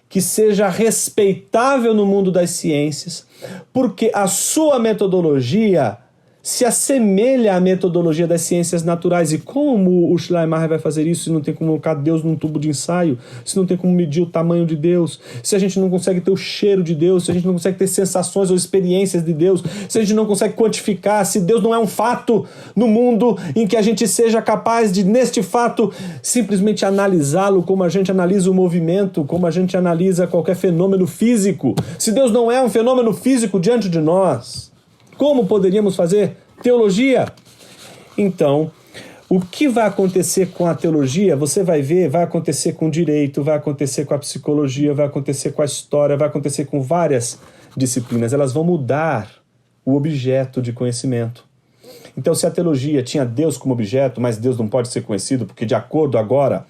que seja respeitável no mundo das ciências, porque a sua metodologia se assemelha à metodologia das ciências naturais. E como o Schleiermacher vai fazer isso se não tem como colocar Deus num tubo de ensaio, se não tem como medir o tamanho de Deus, se a gente não consegue ter o cheiro de Deus, se a gente não consegue ter sensações ou experiências de Deus, se a gente não consegue quantificar, se Deus não é um fato no mundo em que a gente seja capaz de, neste fato, simplesmente analisá-lo como a gente analisa o movimento, como a gente analisa qualquer fenômeno físico. Se Deus não é um fenômeno físico diante de nós, como poderíamos fazer teologia? Então, o que vai acontecer com a teologia, você vai ver, vai acontecer com o direito, vai acontecer com a psicologia, vai acontecer com a história, vai acontecer com várias disciplinas. Elas vão mudar o objeto de conhecimento. Então, se a teologia tinha Deus como objeto, mas Deus não pode ser conhecido, porque de acordo agora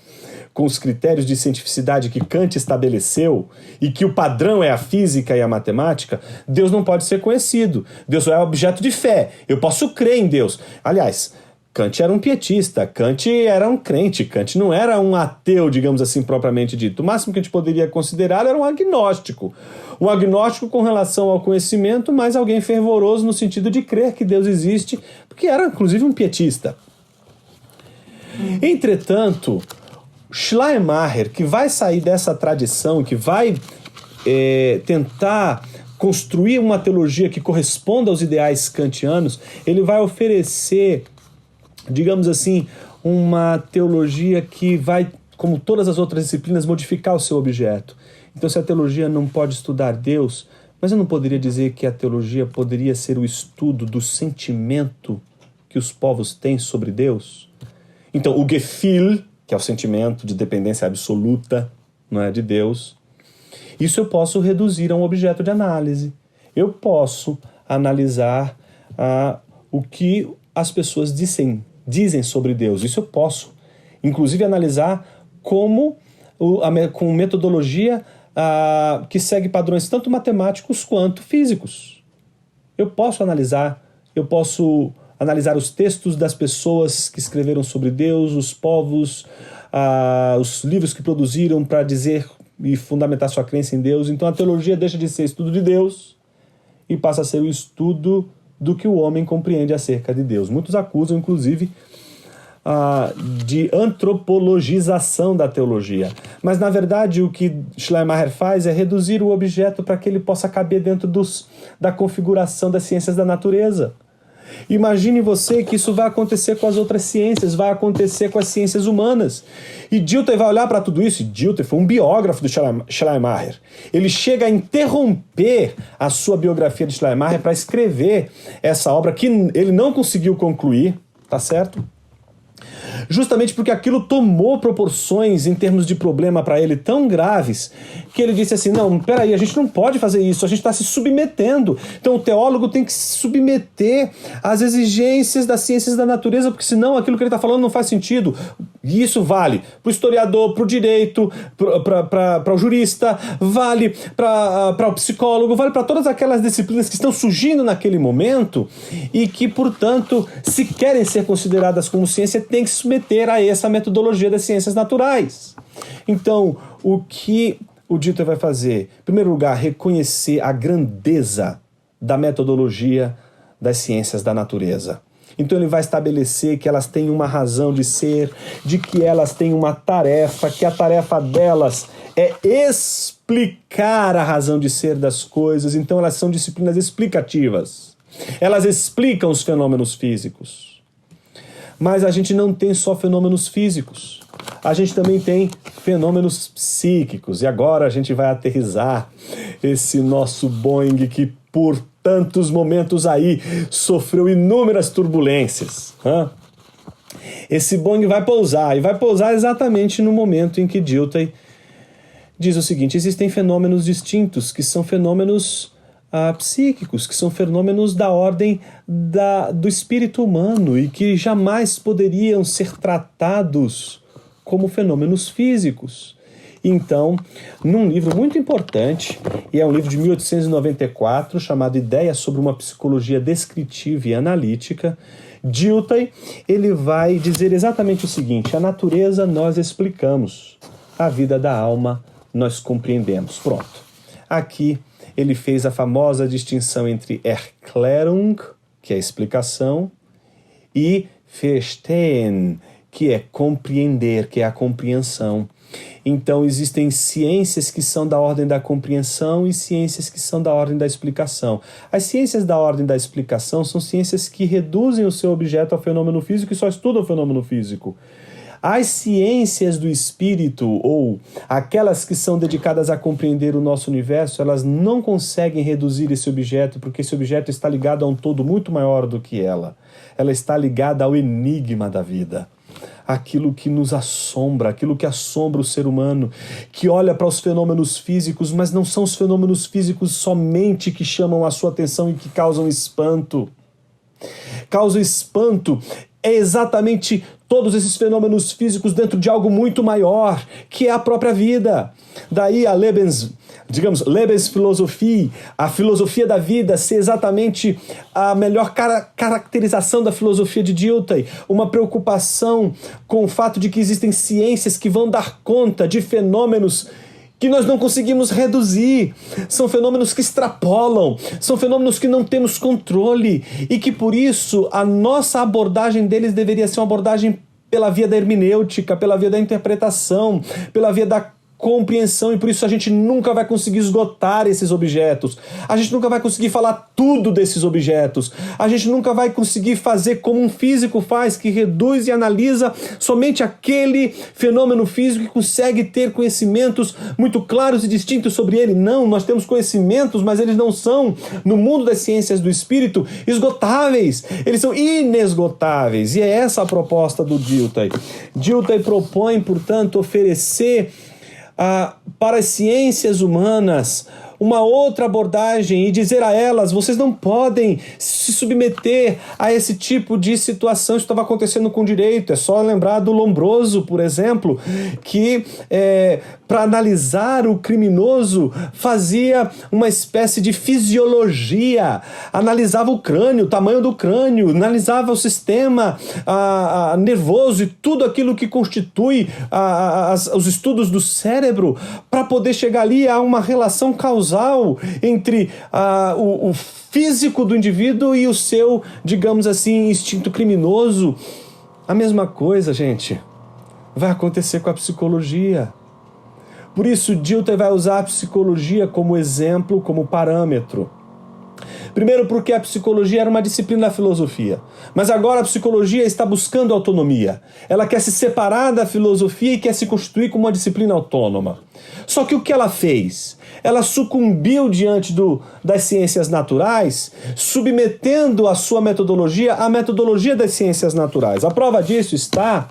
com os critérios de cientificidade que Kant estabeleceu e que o padrão é a física e a matemática, Deus não pode ser conhecido. Deus é objeto de fé. Eu posso crer em Deus. Aliás, Kant era um pietista, Kant era um crente, Kant não era um ateu, digamos assim, propriamente dito. O máximo que a gente poderia considerar era um agnóstico. Um agnóstico com relação ao conhecimento, mas alguém fervoroso no sentido de crer que Deus existe, porque era, inclusive, um pietista. Entretanto, Schleiermacher, que vai sair dessa tradição, que vai tentar construir uma teologia que corresponda aos ideais kantianos, ele vai oferecer, digamos assim, uma teologia que vai, como todas as outras disciplinas, modificar o seu objeto. Então, se a teologia não pode estudar Deus, mas eu não poderia dizer que a teologia poderia ser o estudo do sentimento que os povos têm sobre Deus? Então, o Gefühl, que é o sentimento de dependência absoluta, não é, de Deus, isso eu posso reduzir a um objeto de análise. Eu posso analisar o que as pessoas dizem sobre Deus. Isso eu posso. Inclusive analisar com metodologia que segue padrões tanto matemáticos quanto físicos. Eu posso analisar os textos das pessoas que escreveram sobre Deus, os povos, os livros que produziram para dizer e fundamentar sua crença em Deus. Então a teologia deixa de ser estudo de Deus e passa a ser o estudo do que o homem compreende acerca de Deus. Muitos acusam, inclusive, de antropologização da teologia. Mas, na verdade, o que Schleiermacher faz é reduzir o objeto para que ele possa caber dentro da configuração das ciências da natureza. Imagine você que isso vai acontecer com as outras ciências, vai acontecer com as ciências humanas. E Dilthey vai olhar para tudo isso. E Dilthey foi um biógrafo do Schleiermacher. Ele chega a interromper a sua biografia de Schleiermacher para escrever essa obra que ele não conseguiu concluir, tá certo? Justamente porque aquilo tomou proporções em termos de problema para ele tão graves que ele disse assim, não, peraí, a gente não pode fazer isso, a gente está se submetendo. Então o teólogo tem que se submeter às exigências das ciências da natureza, porque senão aquilo que ele está falando não faz sentido. E isso vale para o historiador, para o direito, para o jurista, vale para o psicólogo, vale para todas aquelas disciplinas que estão surgindo naquele momento e que, portanto, se querem ser consideradas como ciência, tem que se submeter a essa metodologia das ciências naturais. Então, o que o Dilthey vai fazer? Em primeiro lugar, reconhecer a grandeza da metodologia das ciências da natureza. Então ele vai estabelecer que elas têm uma razão de ser, de que elas têm uma tarefa, que a tarefa delas é explicar a razão de ser das coisas. Então elas são disciplinas explicativas. Elas explicam os fenômenos físicos. Mas a gente não tem só fenômenos físicos. A gente também tem fenômenos psíquicos. E agora a gente vai aterrissar esse nosso Boeing que por tantos momentos aí sofreu inúmeras turbulências. Esse Boeing vai pousar, e vai pousar exatamente no momento em que Dilthey diz o seguinte: existem fenômenos distintos, que são fenômenos psíquicos, que são fenômenos da ordem do espírito humano e que jamais poderiam ser tratados como fenômenos físicos. Então, num livro muito importante, e é um livro de 1894, chamado Ideias sobre uma Psicologia Descritiva e Analítica, Dilthey, ele vai dizer exatamente o seguinte: a natureza nós explicamos, a vida da alma nós compreendemos. Pronto. Aqui ele fez a famosa distinção entre Erklärung, que é a explicação, e Verstehen, que é compreender, que é a compreensão. Então existem ciências que são da ordem da compreensão e ciências que são da ordem da explicação. As ciências da ordem da explicação são ciências que reduzem o seu objeto ao fenômeno físico e só estudam o fenômeno físico. As ciências do espírito, ou aquelas que são dedicadas a compreender o nosso universo, elas não conseguem reduzir esse objeto, porque esse objeto está ligado a um todo muito maior do que ela. Ela está ligada ao enigma da vida. Aquilo que nos assombra, aquilo que assombra o ser humano, que olha para os fenômenos físicos, mas não são os fenômenos físicos somente que chamam a sua atenção e que causam espanto. Causa espanto é exatamente todos esses fenômenos físicos dentro de algo muito maior, que é a própria vida. Daí a Lebensphilosophie, a filosofia da vida, ser exatamente a melhor caracterização da filosofia de Dilthey, uma preocupação com o fato de que existem ciências que vão dar conta de fenômenos que nós não conseguimos reduzir, são fenômenos que extrapolam, são fenômenos que não temos controle e que por isso a nossa abordagem deles deveria ser uma abordagem pela via da hermenêutica, pela via da interpretação, pela via da compreensão, e por isso a gente nunca vai conseguir esgotar esses objetos, a gente nunca vai conseguir falar tudo desses objetos, a gente nunca vai conseguir fazer como um físico faz, que reduz e analisa somente aquele fenômeno físico e consegue ter conhecimentos muito claros e distintos sobre ele. Não, nós temos conhecimentos, mas eles não são, no mundo das ciências do espírito, esgotáveis, eles são inesgotáveis, e é essa a proposta do Dilthey. Dilthey propõe, portanto, oferecer para as ciências humanas uma outra abordagem e dizer a elas: vocês não podem se submeter a esse tipo de situação. Isso estava acontecendo com o direito. É só lembrar do Lombroso, por exemplo, que para analisar o criminoso fazia uma espécie de fisiologia, analisava o crânio, o tamanho do crânio, analisava o sistema nervoso e tudo aquilo que constitui os estudos do cérebro, para poder chegar ali a uma relação causal entre o físico do indivíduo e o seu, digamos assim, instinto criminoso. A mesma coisa, gente, vai acontecer com a psicologia. Por isso, Dilthey vai usar a psicologia como exemplo, como parâmetro. Primeiro porque a psicologia era uma disciplina da filosofia, mas agora a psicologia está buscando autonomia. Ela quer se separar da filosofia e quer se constituir como uma disciplina autônoma. Só que o que ela fez? Ela sucumbiu diante das ciências naturais, submetendo a sua metodologia à metodologia das ciências naturais. A prova disso está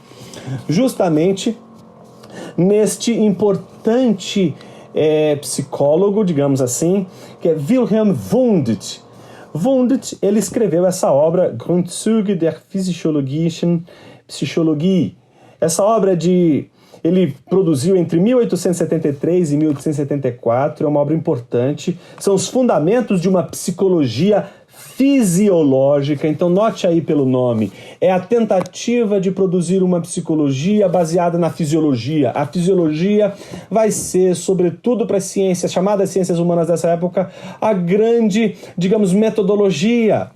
justamente neste importante psicólogo, digamos assim, que é Wilhelm Wundt. Wundt, ele escreveu essa obra, Grundzüge der physiologischen Psychologie. Essa obra ele produziu entre 1873 e 1874, é uma obra importante, são os fundamentos de uma psicologia fisiológica. Então note aí pelo nome, é a tentativa de produzir uma psicologia baseada na fisiologia. A fisiologia vai ser, sobretudo para as ciências, chamadas ciências humanas dessa época, a grande, digamos, metodologia.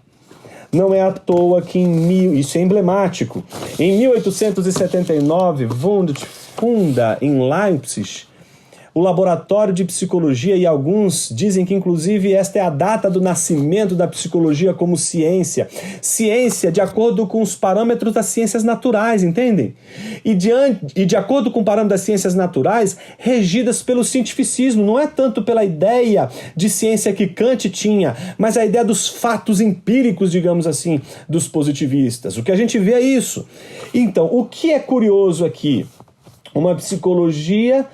Não é à toa que isso é emblemático. Em 1879, Wundt funda em Leipzig o laboratório de psicologia, e alguns dizem que inclusive esta é a data do nascimento da psicologia como ciência. Ciência de acordo com os parâmetros das ciências naturais, entendem? E de acordo com o parâmetro das ciências naturais, regidas pelo cientificismo, não é tanto pela ideia de ciência que Kant tinha, mas a ideia dos fatos empíricos, digamos assim, dos positivistas. O que a gente vê é isso. Então, o que é curioso aqui? Uma psicologia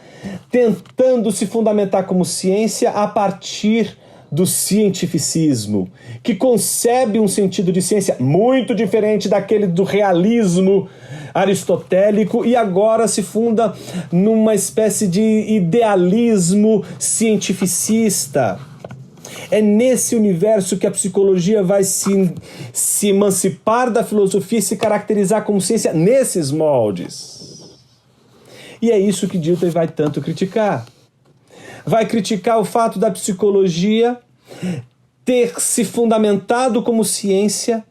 tentando se fundamentar como ciência a partir do cientificismo, que concebe um sentido de ciência muito diferente daquele do realismo aristotélico e agora se funda numa espécie de idealismo cientificista. É nesse universo que a psicologia vai se emancipar da filosofia e se caracterizar como ciência nesses moldes. E é isso que Dilthey vai tanto criticar. Vai criticar o fato da psicologia ter se fundamentado como ciência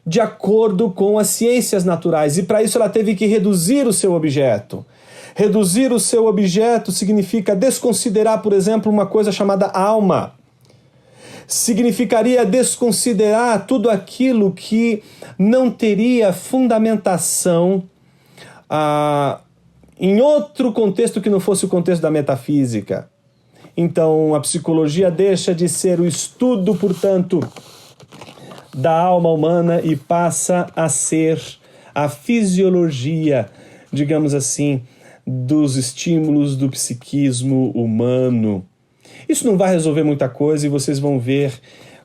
de acordo com as ciências naturais. E para isso ela teve que reduzir o seu objeto. Reduzir o seu objeto significa desconsiderar, por exemplo, uma coisa chamada alma. Significaria desconsiderar tudo aquilo que não teria fundamentação em outro contexto que não fosse o contexto da metafísica. Então, a psicologia deixa de ser o estudo, portanto, da alma humana e passa a ser a fisiologia, digamos assim, dos estímulos do psiquismo humano. Isso não vai resolver muita coisa e vocês vão ver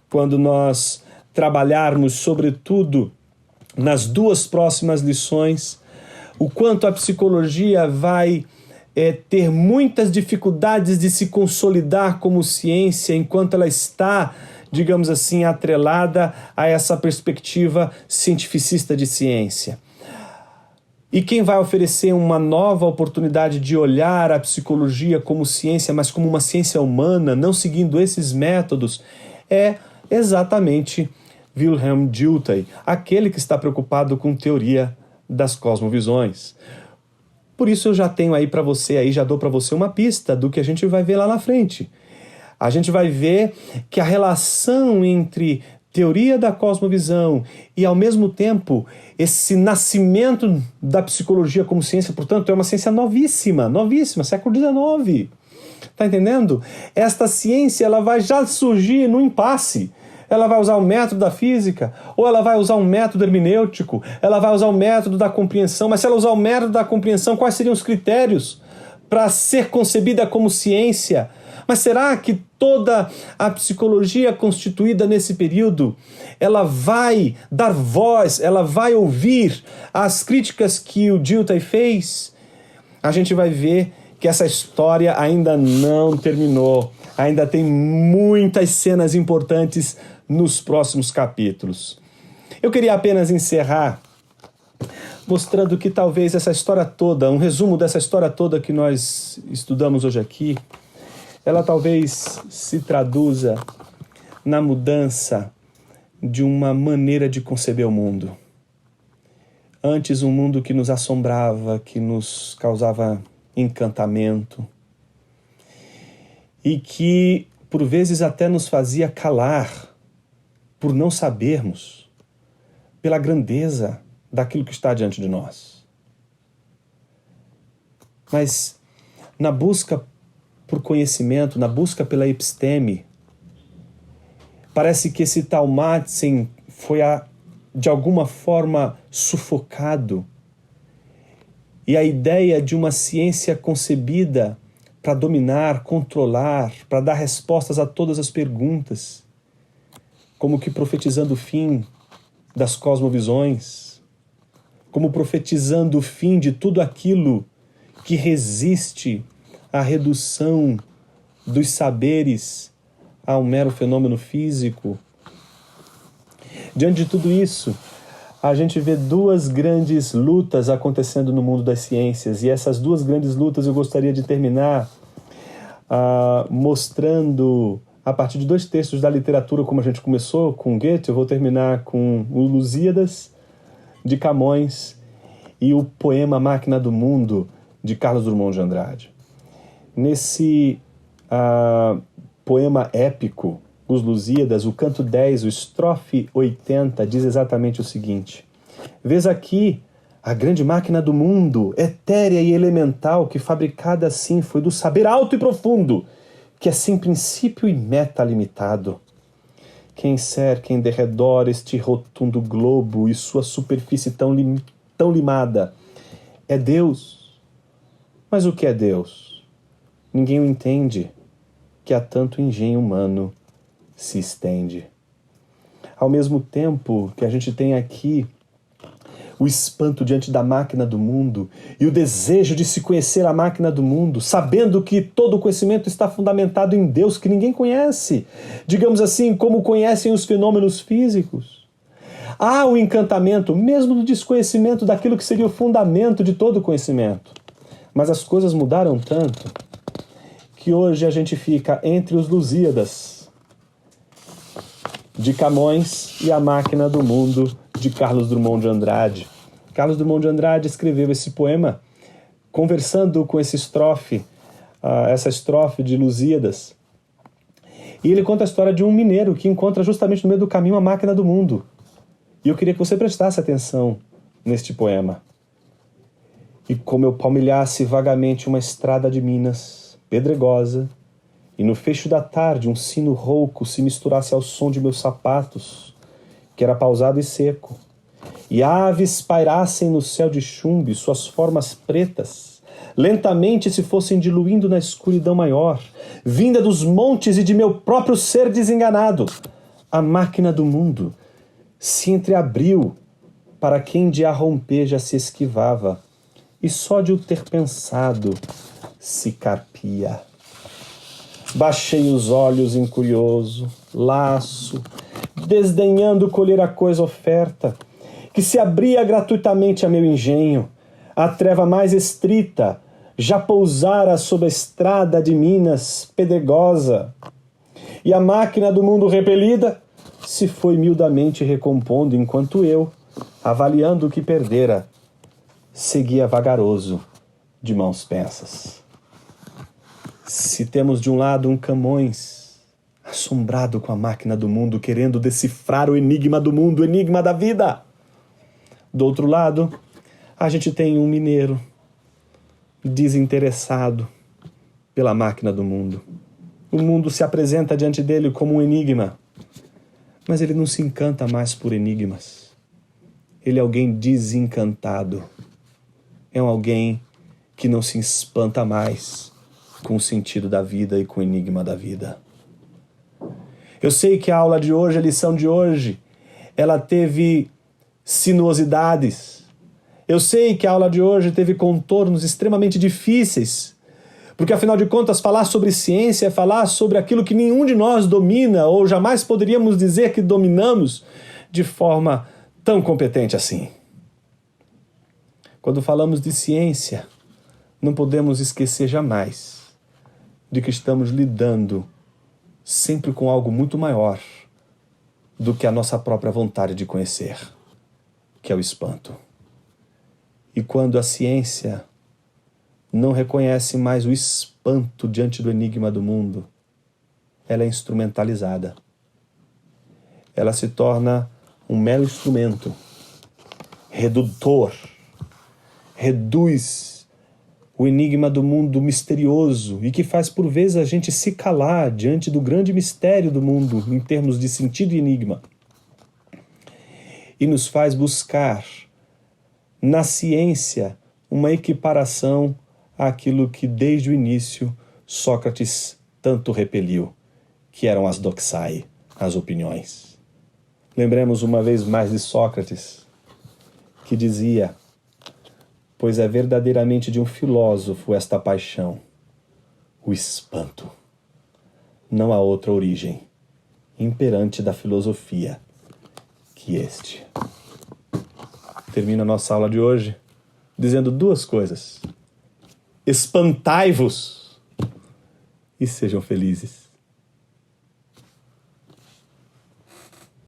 quando nós trabalharmos, sobretudo, nas duas próximas lições, o quanto a psicologia vai ter muitas dificuldades de se consolidar como ciência enquanto ela está, digamos assim, atrelada a essa perspectiva cientificista de ciência. E quem vai oferecer uma nova oportunidade de olhar a psicologia como ciência, mas como uma ciência humana, não seguindo esses métodos, é exatamente Wilhelm Dilthey, aquele que está preocupado com teoria das cosmovisões. Por isso eu já tenho aí para você, já dou para você uma pista do que a gente vai ver lá na frente. A gente vai ver que a relação entre teoria da cosmovisão e, ao mesmo tempo, esse nascimento da psicologia como ciência, portanto, é uma ciência novíssima, século XIX. Tá entendendo? Esta ciência ela vai já surgir no impasse. Ela vai usar o método da física, ou ela vai usar um método hermenêutico, ela vai usar o método da compreensão, mas se ela usar o método da compreensão, quais seriam os critérios para ser concebida como ciência? Mas será que toda a psicologia constituída nesse período, ela vai dar voz, ela vai ouvir as críticas que o Dilthey fez? A gente vai ver que essa história ainda não terminou. Ainda tem muitas cenas importantes nos próximos capítulos. Eu queria apenas encerrar mostrando que talvez essa história toda, um resumo dessa história toda que nós estudamos hoje aqui, ela talvez se traduza na mudança de uma maneira de conceber o mundo. Antes, um mundo que nos assombrava, que nos causava encantamento e que, por vezes, até nos fazia calar por não sabermos, pela grandeza daquilo que está diante de nós. Mas, na busca por conhecimento, na busca pela episteme, parece que esse tal Madsen foi, de alguma forma, sufocado. E a ideia de uma ciência concebida para dominar, controlar, para dar respostas a todas as perguntas, como que profetizando o fim das cosmovisões, como profetizando o fim de tudo aquilo que resiste à redução dos saberes a um mero fenômeno físico. Diante de tudo isso, a gente vê duas grandes lutas acontecendo no mundo das ciências, e essas duas grandes lutas eu gostaria de terminar mostrando, a partir de dois textos da literatura, como a gente começou com Goethe, eu vou terminar com o Lusíadas, de Camões, e o poema Máquina do Mundo, de Carlos Drummond de Andrade. Nesse poema épico, Os Lusíadas, o canto 10, o estrofe 80, diz exatamente o seguinte: vês aqui a grande máquina do mundo, etérea e elemental, que fabricada assim foi do saber alto e profundo, que é sem princípio e meta limitado. Quem cerca em derredor este rotundo globo e sua superfície tão limada? É Deus. Mas o que é Deus? Ninguém o entende, que a tanto engenho humano se estende. Ao mesmo tempo que a gente tem aqui o espanto diante da máquina do mundo e o desejo de se conhecer a máquina do mundo, sabendo que todo o conhecimento está fundamentado em Deus, que ninguém conhece, digamos assim, como conhecem os fenômenos físicos. Há o encantamento, mesmo do desconhecimento daquilo que seria o fundamento de todo o conhecimento. Mas as coisas mudaram tanto que hoje a gente fica entre os Lusíadas, de Camões, e a Máquina do Mundo, de Carlos Drummond de Andrade. Carlos Drummond de Andrade escreveu esse poema conversando com essa estrofe de Lusíadas. E ele conta a história de um mineiro que encontra justamente no meio do caminho a máquina do mundo. E eu queria que você prestasse atenção neste poema. E como eu palmilhasse vagamente uma estrada de Minas, pedregosa, e no fecho da tarde um sino rouco se misturasse ao som de meus sapatos, que era pausado e seco, e aves pairassem no céu de chumbo, suas formas pretas, lentamente se fossem diluindo na escuridão maior, vinda dos montes e de meu próprio ser desenganado, a máquina do mundo se entreabriu para quem de a romper já se esquivava, e só de o ter pensado se carpia. Baixei os olhos incurioso, laço, desdenhando colher a coisa oferta, que se abria gratuitamente a meu engenho. A treva mais estrita já pousara sob a estrada de Minas pedregosa, e a máquina do mundo repelida se foi miudamente recompondo, enquanto eu, avaliando o que perdera, seguia vagaroso de mãos pensas. Se temos de um lado um Camões, assombrado com a máquina do mundo, querendo decifrar o enigma do mundo, o enigma da vida, do outro lado, a gente tem um mineiro desinteressado pela máquina do mundo. O mundo se apresenta diante dele como um enigma, mas ele não se encanta mais por enigmas. Ele é alguém desencantado. É alguém que não se espanta mais com o sentido da vida e com o enigma da vida. Eu sei que a aula de hoje, a lição de hoje, ela teve sinuosidades. Eu sei que a aula de hoje teve contornos extremamente difíceis, porque afinal de contas falar sobre ciência é falar sobre aquilo que nenhum de nós domina ou jamais poderíamos dizer que dominamos de forma tão competente assim. Quando falamos de ciência, não podemos esquecer jamais de que estamos lidando sempre com algo muito maior do que a nossa própria vontade de conhecer, que é o espanto. E quando a ciência não reconhece mais o espanto diante do enigma do mundo, ela é instrumentalizada. Ela se torna um mero instrumento, redutor, reduz o enigma do mundo misterioso e que faz por vezes a gente se calar diante do grande mistério do mundo em termos de sentido e enigma. E nos faz buscar na ciência uma equiparação àquilo que desde o início Sócrates tanto repeliu, que eram as doxai, as opiniões. Lembremos uma vez mais de Sócrates, que dizia: pois é verdadeiramente de um filósofo esta paixão, o espanto. Não há outra origem imperante da filosofia que este. Termina a nossa aula de hoje dizendo duas coisas: espantai-vos e sejam felizes.